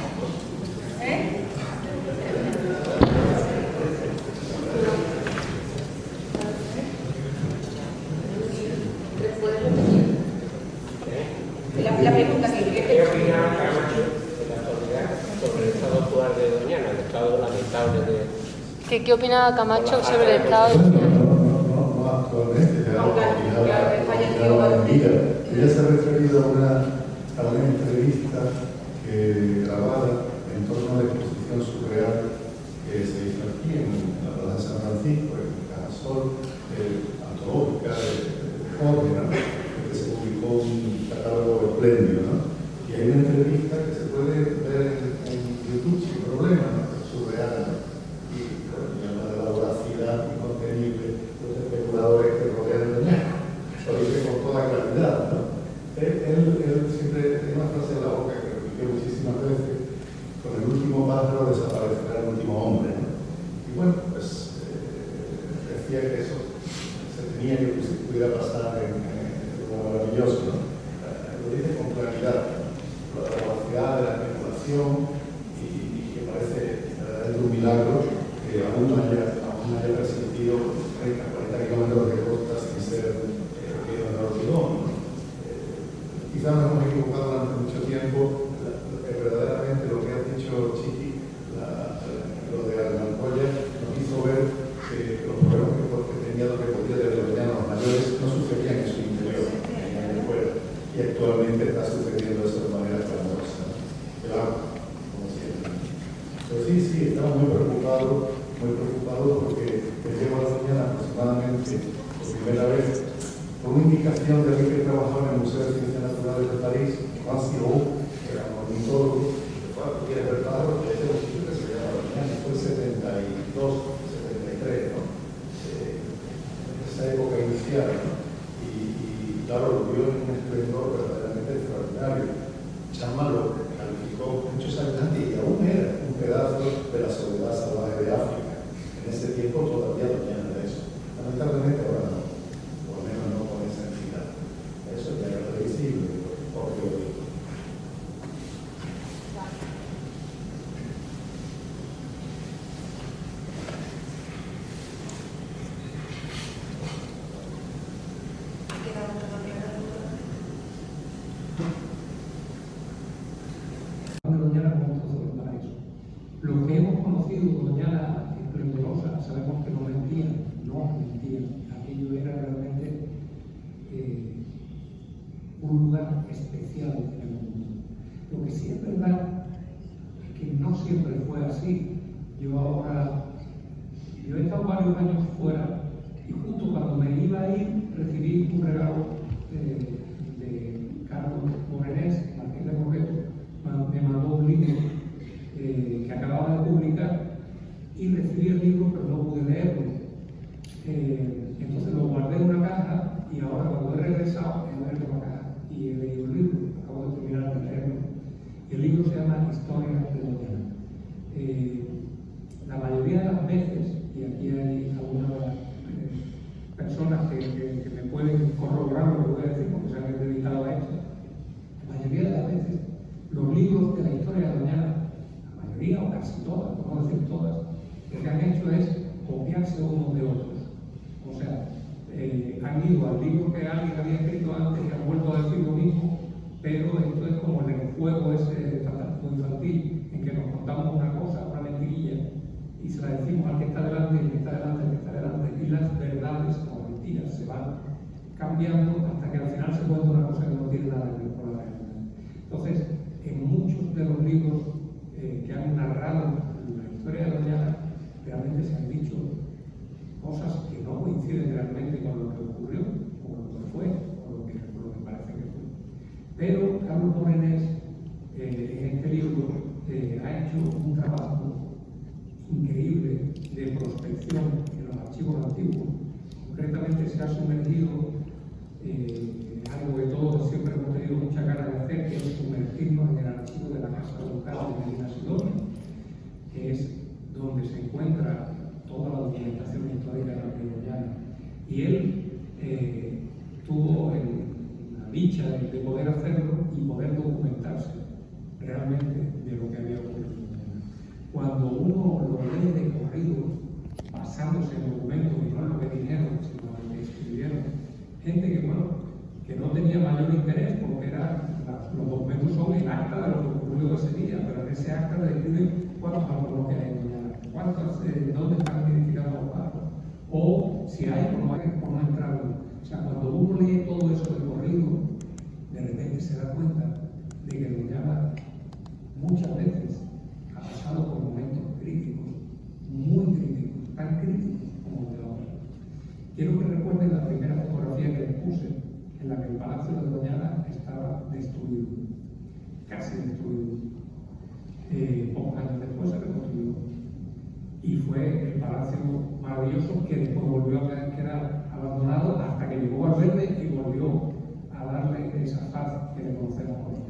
La pregunta que ¿Qué opinaba Camacho de la actualidad sobre el estado actual de Doñana, el estado lamentable de... ¿Qué opinaba Camacho sobre el estado de Doñana? No actualmente, ella se ha referido a una entrevista grabada en torno a la exposición surreal que se hizo aquí en la Plaza de San Francisco, en Cajasol, antológica de Jorge, ¿no? Que se publicó un catálogo espléndido, ¿no? Y hay una entrevista que se puede ver en YouTube sin problema, ¿no? Surreal, ¿no? Y habla de la voracidad incontenible de los especuladores que rodean a Doñana. Lo dice con toda claridad, ¿no? Él siempre tiene una frase en la boca que repite muchísimas veces: con el último pájaro desaparecerá el último hombre, ¿no? Y bueno, pues decía que eso se tenía que pudiera pasar en lo maravilloso, ¿no? Lo dice con claridad, ¿no? La capacidad de la especulación y que parece verdaderamente un milagro que aún haya persistido 30, 40 kilómetros de costa sin ser de hormigón, ¿no? Quizás nos hemos equivocado durante mucho tiempo. Verdaderamente lo que ha dicho Chiqui, lo de Arnalcoya, nos hizo ver que los problemas que tenía lo que podía de los llanos mayores no sucedían en su interior, en el fuera. Y actualmente está sucediendo eso de manera clamorosa, ¿no? Claro, como siempre. Pero sí, estamos muy preocupados porque llevo a la mañana aproximadamente por primera vez por una indicación de alguien que trabajaba en el Museo de Ciencias Naturales de París, Juan Sirou, que era un ornitólogo, que quiere ver pájaros de este museo que se llama Doñana, fue el 72, 73, ¿no? Esa época inicial, ¿no? Y claro, lo vio en un esplendor verdaderamente extraordinario. Chama lo calificó muchos años antes y aún era un pedazo de la soledad salvaje de África. En ese tiempo todavía Doñana de eso. Lamentablemente ahora no. No con esa entidad. Eso ya era previsible, obvio. Doñana como un trozo del paraíso. Lo que hemos conocido de Doñana esplendorosa, sabemos que no mentía. Aquello era realmente un lugar especial en el mundo. Lo que sí es verdad es que no siempre fue así. Yo he estado varios años fuera y justo cuando me iba a ir recibí un regalo de Carlos Morenés, Martín de Morreto, me mandó un libro que acababa de publicar y recibí el libro pero no pude leerlo. Entonces lo guardé en una caja y ahora cuando he regresado he abierto la caja y he leído el libro, acabo de terminar de leerlo. El libro se llama Historia de Doñana. La mayoría de las veces, y aquí hay algunas personas que me pueden corroborar lo que voy a decir porque se han dedicado a esto, la mayoría de las veces todas, lo que han hecho es copiarse unos de otros. O sea, han ido al libro que alguien había escrito antes y han vuelto a decir lo mismo, pero esto es como en el juego ese fantástico infantil, en que nos contamos una cosa, una mentirilla, y se la decimos al que está delante, y el que está delante, el que está delante, y las verdades o mentiras se van cambiando hasta que al final se cuenta una cosa que no tiene nada que ver con la realidad. Entonces, en muchos de los libros que han narrado la historia de Doñana, realmente se han dicho cosas que no coinciden realmente con lo que ocurrió, o con lo que fue, o lo que parece que fue. Pero Carlos Morenés, en este libro, ha hecho un trabajo increíble de prospección en los archivos antiguos. Concretamente se ha sumergido algo que todos siempre hemos tenido mucha ganas de hacer, que es sumergirnos en el archivo de la Casa Local de Medina Sidonia, que es donde se encuentra toda la documentación histórica de la Doñana. Y él tuvo la dicha de poder hacerlo y poder documentarse realmente de lo que había ocurrido. Cuando uno lo lee de corrido, basándose en documentos, y no en lo que dijeron, sino en lo que escribieron, gente que no tenía mayor interés, porque los documentos son el acta de lo que ocurrió ese día, pero en ese acta describen cuántos alcornoques hay en Doñana, dónde están identificados los barcos, o si hay, cómo no entrarlo. O sea, cuando uno lee todo eso de corrido, de repente se da cuenta de que Doñana muchas veces ha pasado por momentos críticos, muy críticos, tan críticos como de ahora. Quiero que recuerden la primera fotografía que les puse, en la que el Palacio de Doñana estaba destruido, casi destruido. Pocos años después se reconstruyó. Y fue el palacio maravilloso que después volvió a quedar abandonado hasta que llegó al verde y volvió a darle esa faz que le conocemos hoy.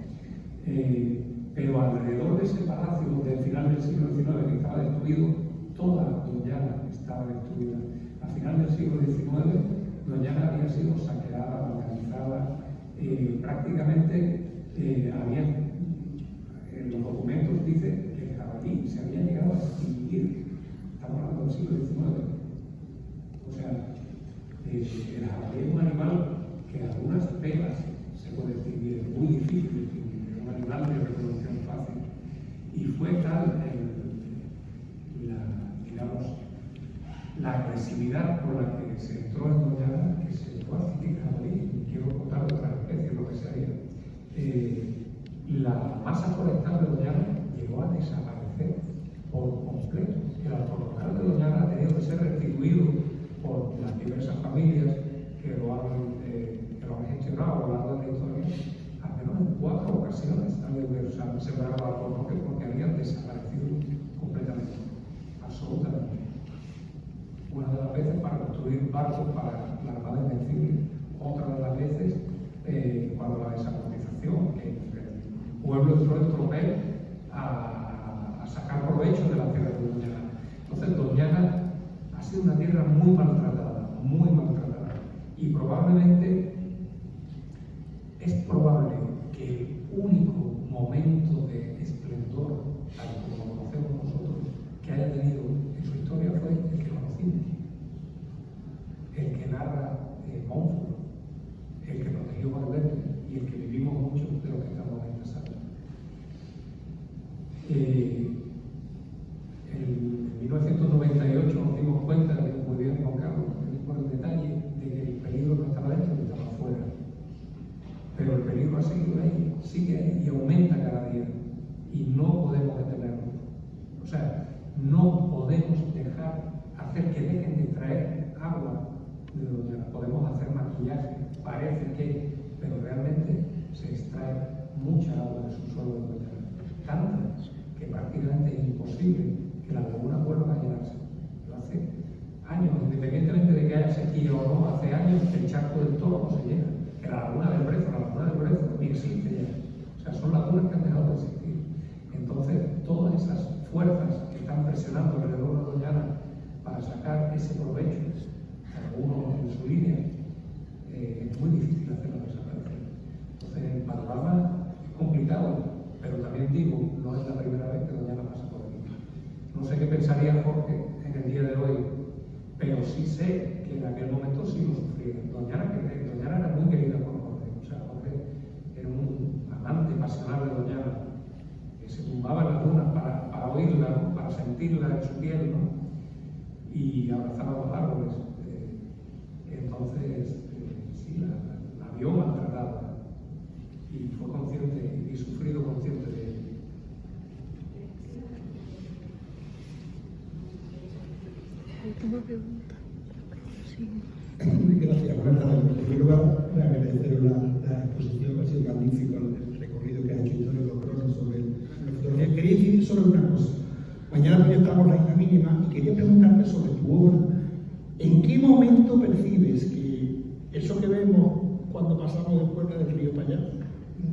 Pero alrededor de ese palacio del final del siglo XIX que estaba destruido, toda Doñana estaba destruida. Al final del siglo XIX, Doñana había sido saqueada, organizada, prácticamente en los documentos dice que el jabalí se había llegado a extinguir. Estamos hablando del siglo XIX. O sea, el jabalí es un animal que a algunas pelas se puede extinguir, es muy difícil de extinguir, es un animal de reproducción fácil. Y fue tal la agresividad por la que se entró en Doñana que se llegó a extinguir el jabalí. Quiero contar de otras especies, lo que sea. La masa forestal de Doñana llegó a desaparecer por completo. El alcornocal de Doñana ha tenido que ser restituido por las diversas familias que lo han gestionado a lo largo de la historia. Al menos en 4 ocasiones han sembrado alcornoques porque habían desaparecido completamente, absolutamente. Una de las veces para construir barcos para la Armada Invencible, otra de las veces cuando la desamortización, que el pueblo entró en tropel a sacar provecho de la tierra de Doñana. Entonces Doñana ha sido una tierra muy maltratada, y probablemente es probable que el único momento de esplendor, tal como lo conocemos nosotros, que haya tenido en su historia fue el que conocimos, el que narra Montfort, el que protegió Valverde y el que vivimos mucho de lo que estamos en esta sala. En 1998 nos dimos cuenta, muy bien Juan Carlos, por el detalle de que el peligro no estaba dentro, que estaba fuera. Pero el peligro ha seguido ahí, sigue ahí y aumenta cada día. Y no podemos detenerlo. O sea, no podemos hacer que dejen de traer agua de Doñana. Podemos hacer maquillaje, parece que, pero realmente se extrae mucha agua de su suelo de Doñana. Tanta que prácticamente es imposible que la laguna vuelva a llenarse. Lo hace años, independientemente de que haya sequía o no, hace años que el charco del Toro no se llena. Que la laguna del Brezo ni existe ya. O sea, son lagunas que han dejado de existir. Entonces, todas esas fuerzas que están presionando alrededor de Doñana para sacar ese provecho, cada uno en su línea, es muy difícil hacerlo desaparecer. Entonces, el panorama es complicado, pero también digo, no es la primera vez que Doñana pasa por aquí. No sé qué pensaría Jorge en el día de hoy, pero sí sé que en aquel momento sí lo sufría. Doñana era muy querida por Jorge, o sea, Jorge era un amante pasional de Doñana, que se tumbaba en las dunas para oírla, ¿no? Para sentirla en su piel, ¿no? Y abrazaba los árboles. Entonces, sí, la vio maltratada y fue consciente y sufrido consciente de ello. Gracias, buenas tardes. En primer lugar, agradeceros la exposición, ha sido magnífico el recorrido que ha hecho Antonio Locrono sobre la fotografía. Quería decir solo una cosa. Mañana proyectamos La Isla Mínima y quería preguntarte sobre tu obra. ¿En qué momento percibes que eso que vemos cuando pasamos del pueblo del río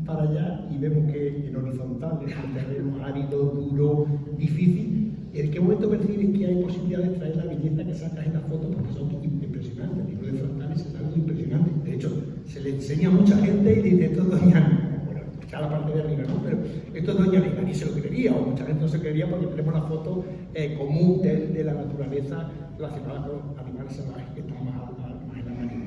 para allá y vemos que en horizontal es un terreno árido, duro, difícil, ¿en qué momento percibes que hay posibilidad de traer la belleza que sacas en las fotos? Porque son impresionantes, el libro de frontales es algo impresionante. De hecho, se le enseña a mucha gente y dice, esto es Doñana. Bueno, está la parte de arriba, ¿no? Pero esto es Doñana y nadie se lo creería, o mucha gente no se creería porque tenemos la foto común de la naturaleza relacionada con animales salvajes que están más en la marina.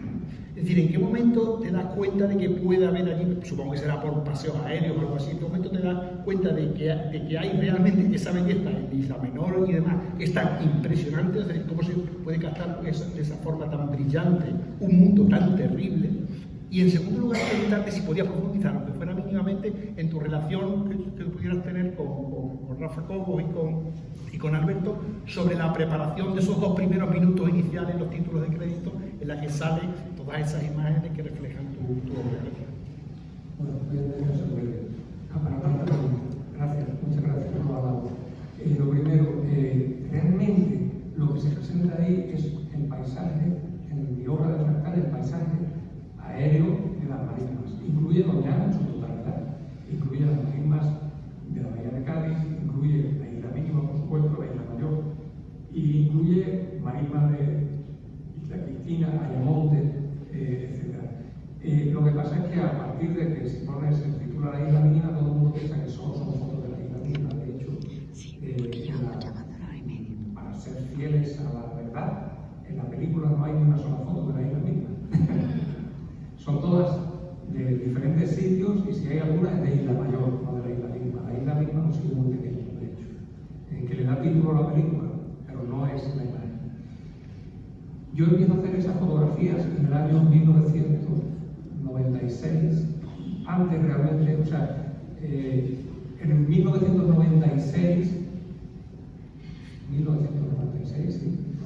Es decir, ¿en qué momento te das cuenta de que puede haber allí, supongo que será por paseos aéreos o algo así, ¿en qué momento te das cuenta de que hay realmente esa belleza en Isla Menor y demás, que es tan impresionante? Es decir, ¿cómo se puede captar de esa forma tan brillante un mundo tan terrible? Y en segundo lugar, preguntarte si podías profundizar, aunque fuera mínimamente, en tu relación que pudieras tener con Rafa Cobos y con Alberto, sobre la preparación de esos 2 primeros minutos iniciales, los títulos de crédito, en la que salen todas esas imágenes que reflejan tu obra. Bueno, voy a tener que hacerlo. Gracias, muchas gracias por lo hablado. Lo primero, realmente lo que se presenta ahí es el paisaje, en mi obra de fractal, el paisaje aéreo de las marismas. Incluye Doñana en su totalidad, incluye las marismas de la Bahía de Cádiz, incluye la Isla Mínima, por supuesto, la Isla Mayor, y incluye marismas de Isla Cristina, Ayamonte, etc. Lo que pasa es que a partir de que se pone el título a la Isla Mínima, todo el mundo piensa que solo son fotos de la Isla Mínima. De hecho, para ser fieles a la verdad, en la película no hay ni una sola foto de la Isla Mínima. Son todas de diferentes sitios y si hay alguna es de Isla Mayor, no de la Isla Mínima. La Isla Mínima es un sitio muy pequeño, de hecho, que le da título a la película, pero no es la imagen. Yo empiezo a hacer esas fotografías en el año 1996, antes realmente, o sea, en 1996, sí, lo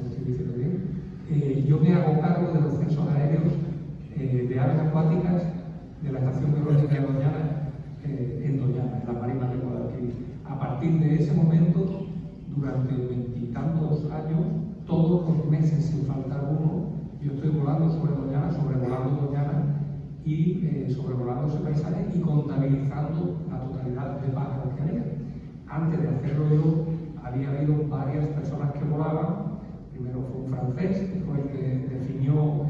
estoy diciendo bien, yo me hago cargo de los censos aéreos de aves acuáticas de la Estación Biológica de Doñana, en Doñana, en la Marina de Guadalquivir. A partir de ese momento, durante 20 y tantos años, todos los meses, sin faltar uno, yo estoy volando sobre Doñana, sobrevolando Doñana y sobrevolando ese paisaje y contabilizando la totalidad de pájaros que había. Antes de hacerlo yo, había habido varias personas que volaban. Primero fue un francés, que fue el que definió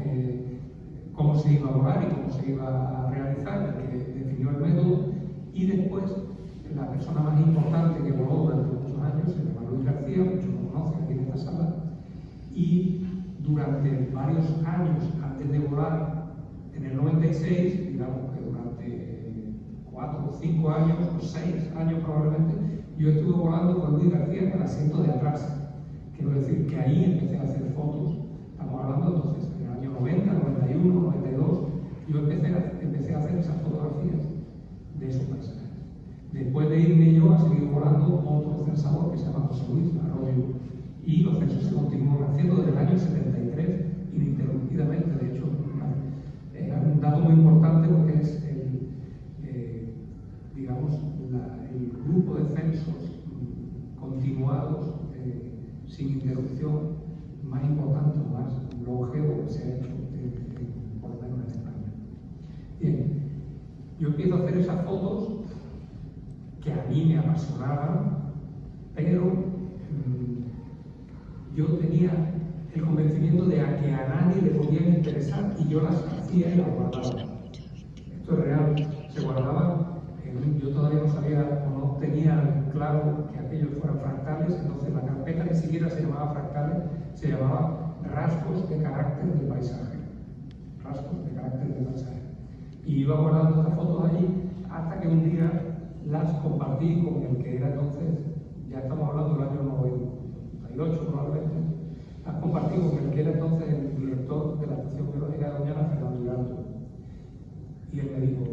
cómo se iba a volar y cómo se iba a realizar, el que definió el método, y después la persona más importante que voló durante muchos años se llama Luis García, muchos lo conocen aquí en esta sala, y durante varios años antes de volar, en el 96, digamos que durante 4 o 5 años, o 6 años probablemente, yo estuve volando con Luis García en el asiento de atrás. Quiero decir que ahí empecé a hacer fotos, estamos hablando entonces en el año 90, 91, 92, yo empecé a hacer esas fotografías de esos paisajes. Después de irme yo, ha seguido volando otro censador que se llama José Luis Arroyo, y los censos se continúan haciendo desde el año 73 ininterrumpidamente. De hecho, es un dato muy importante porque es el grupo de censos continuados sin interrupción más importante o más longevo que se ha hecho por lo menos en España. Bien, yo empiezo a hacer esas fotos que a mí me apasionaban, pero yo tenía el convencimiento de que a nadie le podían interesar y yo las hacía y las guardaba. Esto es real, se guardaba. Yo todavía no sabía o no tenía claro que aquello fuera fractal. fractales, entonces la carpeta ni siquiera se llamaba fractales, se llamaba rasgos de carácter del paisaje. Rasgos de carácter del paisaje. Y iba guardando estas fotos allí hasta que un día las compartí con el que era entonces, ya estamos hablando del año 98 probablemente, las compartí con el que era entonces el director de la Estación Biológica de Doñana, Fernando Hiraldo. Y él me dijo,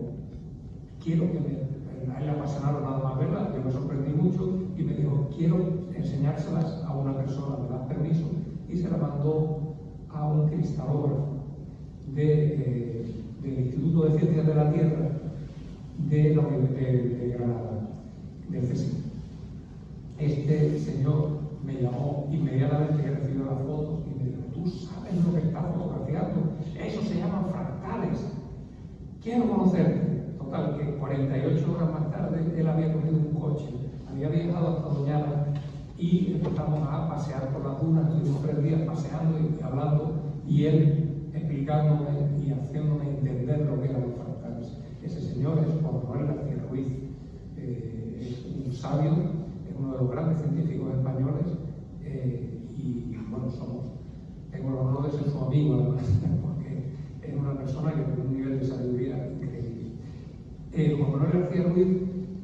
quiero que a él le apasionaron nada más verlas, yo me sorprendí mucho y me dijo, quiero enseñárselas a una persona, me das permiso, y se la mandó a un cristalógrafo del Instituto de Ciencias de la Tierra de Granada, del CSIC. Este señor me llamó inmediatamente que recibió las fotos y me dijo, tú sabes lo que estás fotografiando, eso se llaman fractales, quiero conocerte. Total, que 48 horas más tarde él había cogido un coche, había viajado hasta Doñana y empezamos a pasear por las dunas, estuvimos 3 días paseando y hablando y él explicándome y haciéndome entender lo que eran los fractales. Ese señor es Juan Manuel García Ruiz, es un sabio, es uno de los grandes científicos españoles y bueno, tengo el honor de ser su amigo además, porque es una persona que tiene un nivel de sabiduría increíble. Juan Manuel García Ruiz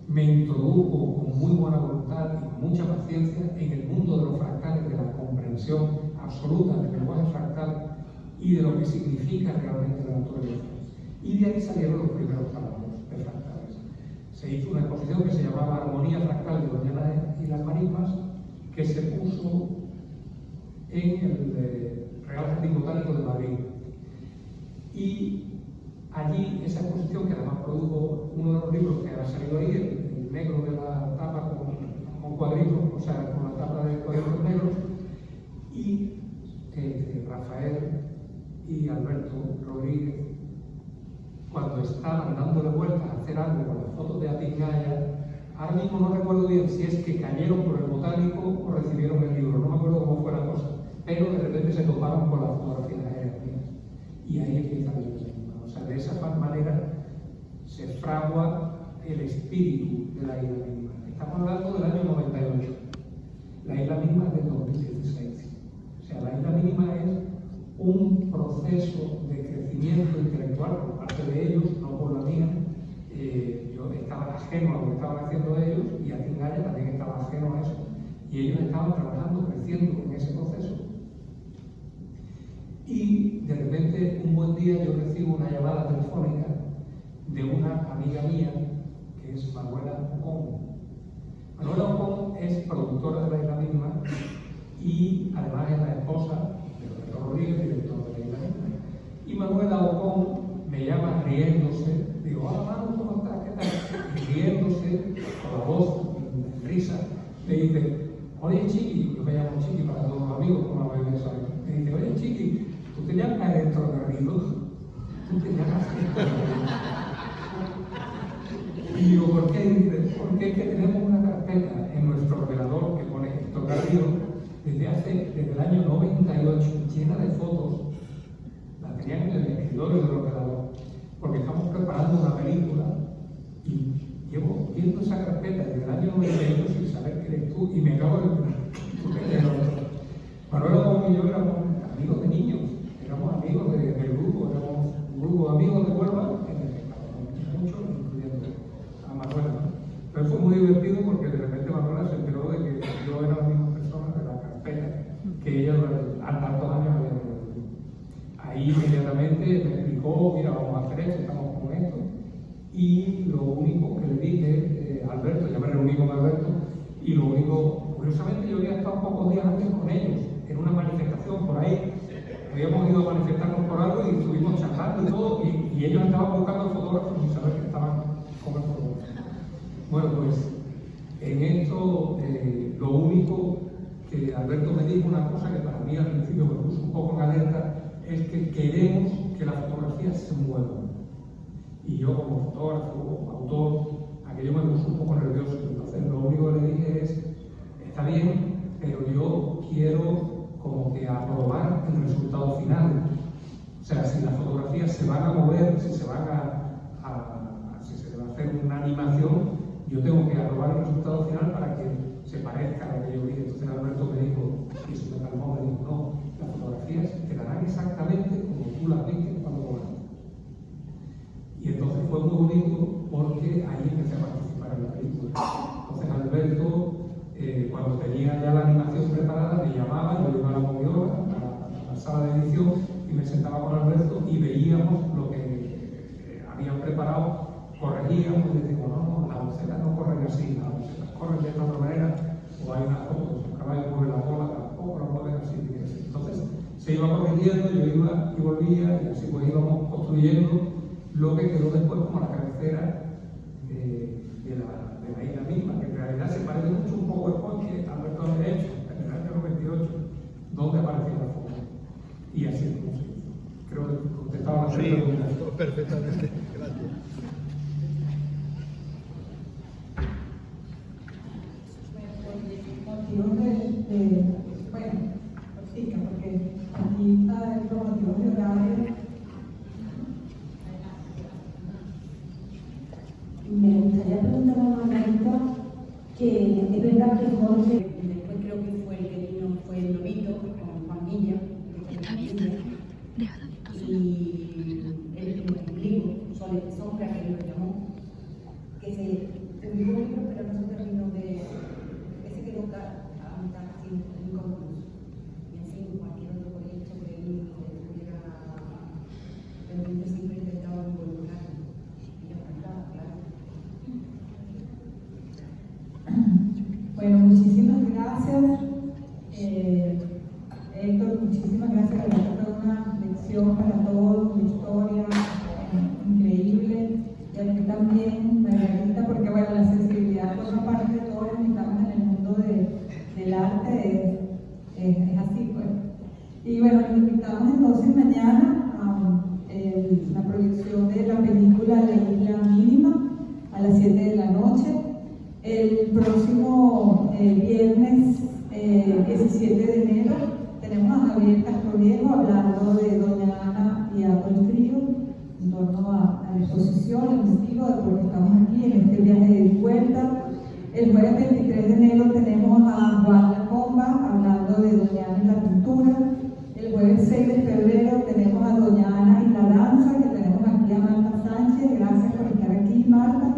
me introdujo con muy buena voluntad y con mucha paciencia en el mundo de los fractales, de la comprensión absoluta del lenguaje fractal y de lo que significa realmente la naturaleza. Y de ahí salieron los primeros trabajos de fractales. Se hizo una exposición que se llamaba Armonía Fractal de Doñana y las Marismas, que se puso en el Real Jardín Botánico de Madrid. Y allí, esa exposición, que además produjo uno de los libros que ha salido ahí, el negro de la tapa con cuadritos, o sea, con la tapa de cuadritos negros, y Rafael y Alberto Rodríguez, cuando estaban dándole vueltas a hacer algo con las fotos de Atingaya, ahora mismo no recuerdo bien si es que cayeron por el botánico o recibieron el libro, no me acuerdo cómo fue la cosa, pero de repente se toparon con las fotografías aéreas mías. Y ahí empieza el libro. O sea, de esa manera se fragua el espíritu de la isla mínima. Estamos hablando del año 98. La isla mínima es del 2016. O sea, la isla mínima es un proceso de crecimiento intelectual por parte de ellos, no por la mía. Yo estaba ajeno a lo que estaban haciendo ellos y Atingaya también estaba ajeno a eso. Y ellos estaban trabajando, creciendo en ese proceso. Y de repente, un buen día, yo recibo una llamada telefónica de una amiga mía, que es Manuela Ocón. Manuela Ocón es productora de la isla mínima y además es la esposa de Alberto Rodríguez, director de la isla mínima. Y Manuela Ocón me llama riéndose, digo, hola Manu, ¿cómo estás? ¿Qué tal? Y riéndose, con la voz de risa, me dice, oye Chiqui, yo me llamo Chiqui para todos los amigos, como la mayoría saben. Me dice, oye Chiqui, ¿tú te llamas Héctor Garrido? ¿Tú te llamas Héctor Garrido? Y digo, ¿por qué? Dice, porque es que tenemos una carpeta en nuestro ordenador que pone Héctor Garrido desde el año 98, llena de fotos. La tenían en el escritorio del ordenador, porque estamos preparando una película y llevo viendo esa carpeta desde el año 98 sin saber que eres tú, y me acabo de enterar. Manuel Gómez y yo éramos amigos de niños, éramos amigos del grupo, éramos un grupo de amigos de Huelva, en el que estábamos mucho, incluyendo a Manuela. Pero fue muy divertido porque de repente Manuela se enteró de que yo era la misma persona de la carpeta que ella a tantos años había tenido. Ahí inmediatamente me explicó, mira, vamos a hacer esto, estamos con esto. Y lo único que le dije, Alberto, ya me reuní con Alberto, y lo único, curiosamente yo había estado pocos días antes con ellos, en una manifestación por ahí. Habíamos ido a manifestarnos por algo y estuvimos charlando y todo, y ellos estaban buscando fotógrafos sin saber que estaban con el fotógrafo. Bueno, pues en esto lo único que Alberto me dijo, una cosa que para mí al principio me puso un poco en alerta, es que queremos que las fotografías se muevan. Y yo como fotógrafo, como autor, aquello me puso un poco nervioso. Entonces lo único que le dije es, está bien, pero yo quiero como que aprobar el resultado final. O sea, si las fotografías se van a mover, si se van si se va a hacer una animación, yo tengo que aprobar el resultado final para que se parezca a lo que yo vi. Entonces Alberto me dijo, y eso me calmó, me dijo, no, las fotografías quedarán exactamente como tú las viste cuando volaste. Y entonces fue muy bonito porque ahí empecé a participar en la película. Entonces Alberto, cuando tenía ya la animación preparada, me llamaba, yo iba a la moviola, a la sala de edición, y me sentaba con Alberto y veíamos lo que habían preparado, corregíamos y decíamos, no, las bocetas no corren así, las bocetas corren de esta otra manera, o hay una foto, un caballo mueve la cola, tampoco lo mueven así. Entonces se iba corrigiendo, yo iba y volvía, y así pues íbamos construyendo lo que quedó después como la cabecera de la isla misma, que en realidad se parece mucho un poco al coche Alberto había hecho en el año 98, donde aparecía la foto. Y así es como se hizo. Creo que contestaba la pregunta. Sí, perfectamente. Gracias. Motivos bueno, sí, porque aquí los motivos de horario. Me gustaría preguntar a Margarita que es verdad que Jorge, Después creo que fue el que vino, fue el Lobito con Juan Villa, y el libro, Sombra, que lo llamó, que se publicó un libro, pero no se terminó de, ese quedó a mitad así, inconcluso. Y así cualquier otro proyecto que él estuviera pendiente siempre intentaba involucrar. Y ya está, claro. Bueno, muchísimas gracias. Héctor, muchísimas gracias. La verdad fue una lección para todos, una historia increíble. Y a mí también, Margarita, porque bueno, la sensibilidad forma parte de todo lo que estamos en el mundo del arte, es así, pues. Y bueno, nos invitamos entonces mañana a la proyección de la película La Isla Mínima a las 7 de la noche. El próximo viernes 17 de enero tenemos a Javier Castroviejo hablando de Doña Ana y Adolfo Frío en torno a la exposición, el motivo de por qué estamos aquí en este viaje de vuelta. El jueves 23 de enero tenemos a Juan Lacomba hablando de Doña Ana y la pintura. El jueves 6 de febrero tenemos a Doña Ana y la danza, que tenemos aquí a Marta Sánchez. Gracias por estar aquí, Marta.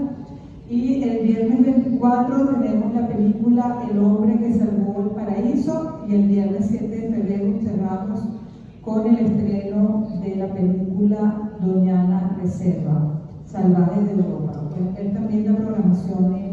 Y el viernes 24 tenemos la película El hombre que salvó el paraíso, y el viernes 7 de febrero cerramos con el estreno de la película Doña Ana Reserva, Salvajes de Europa. Pueden ver también la programación en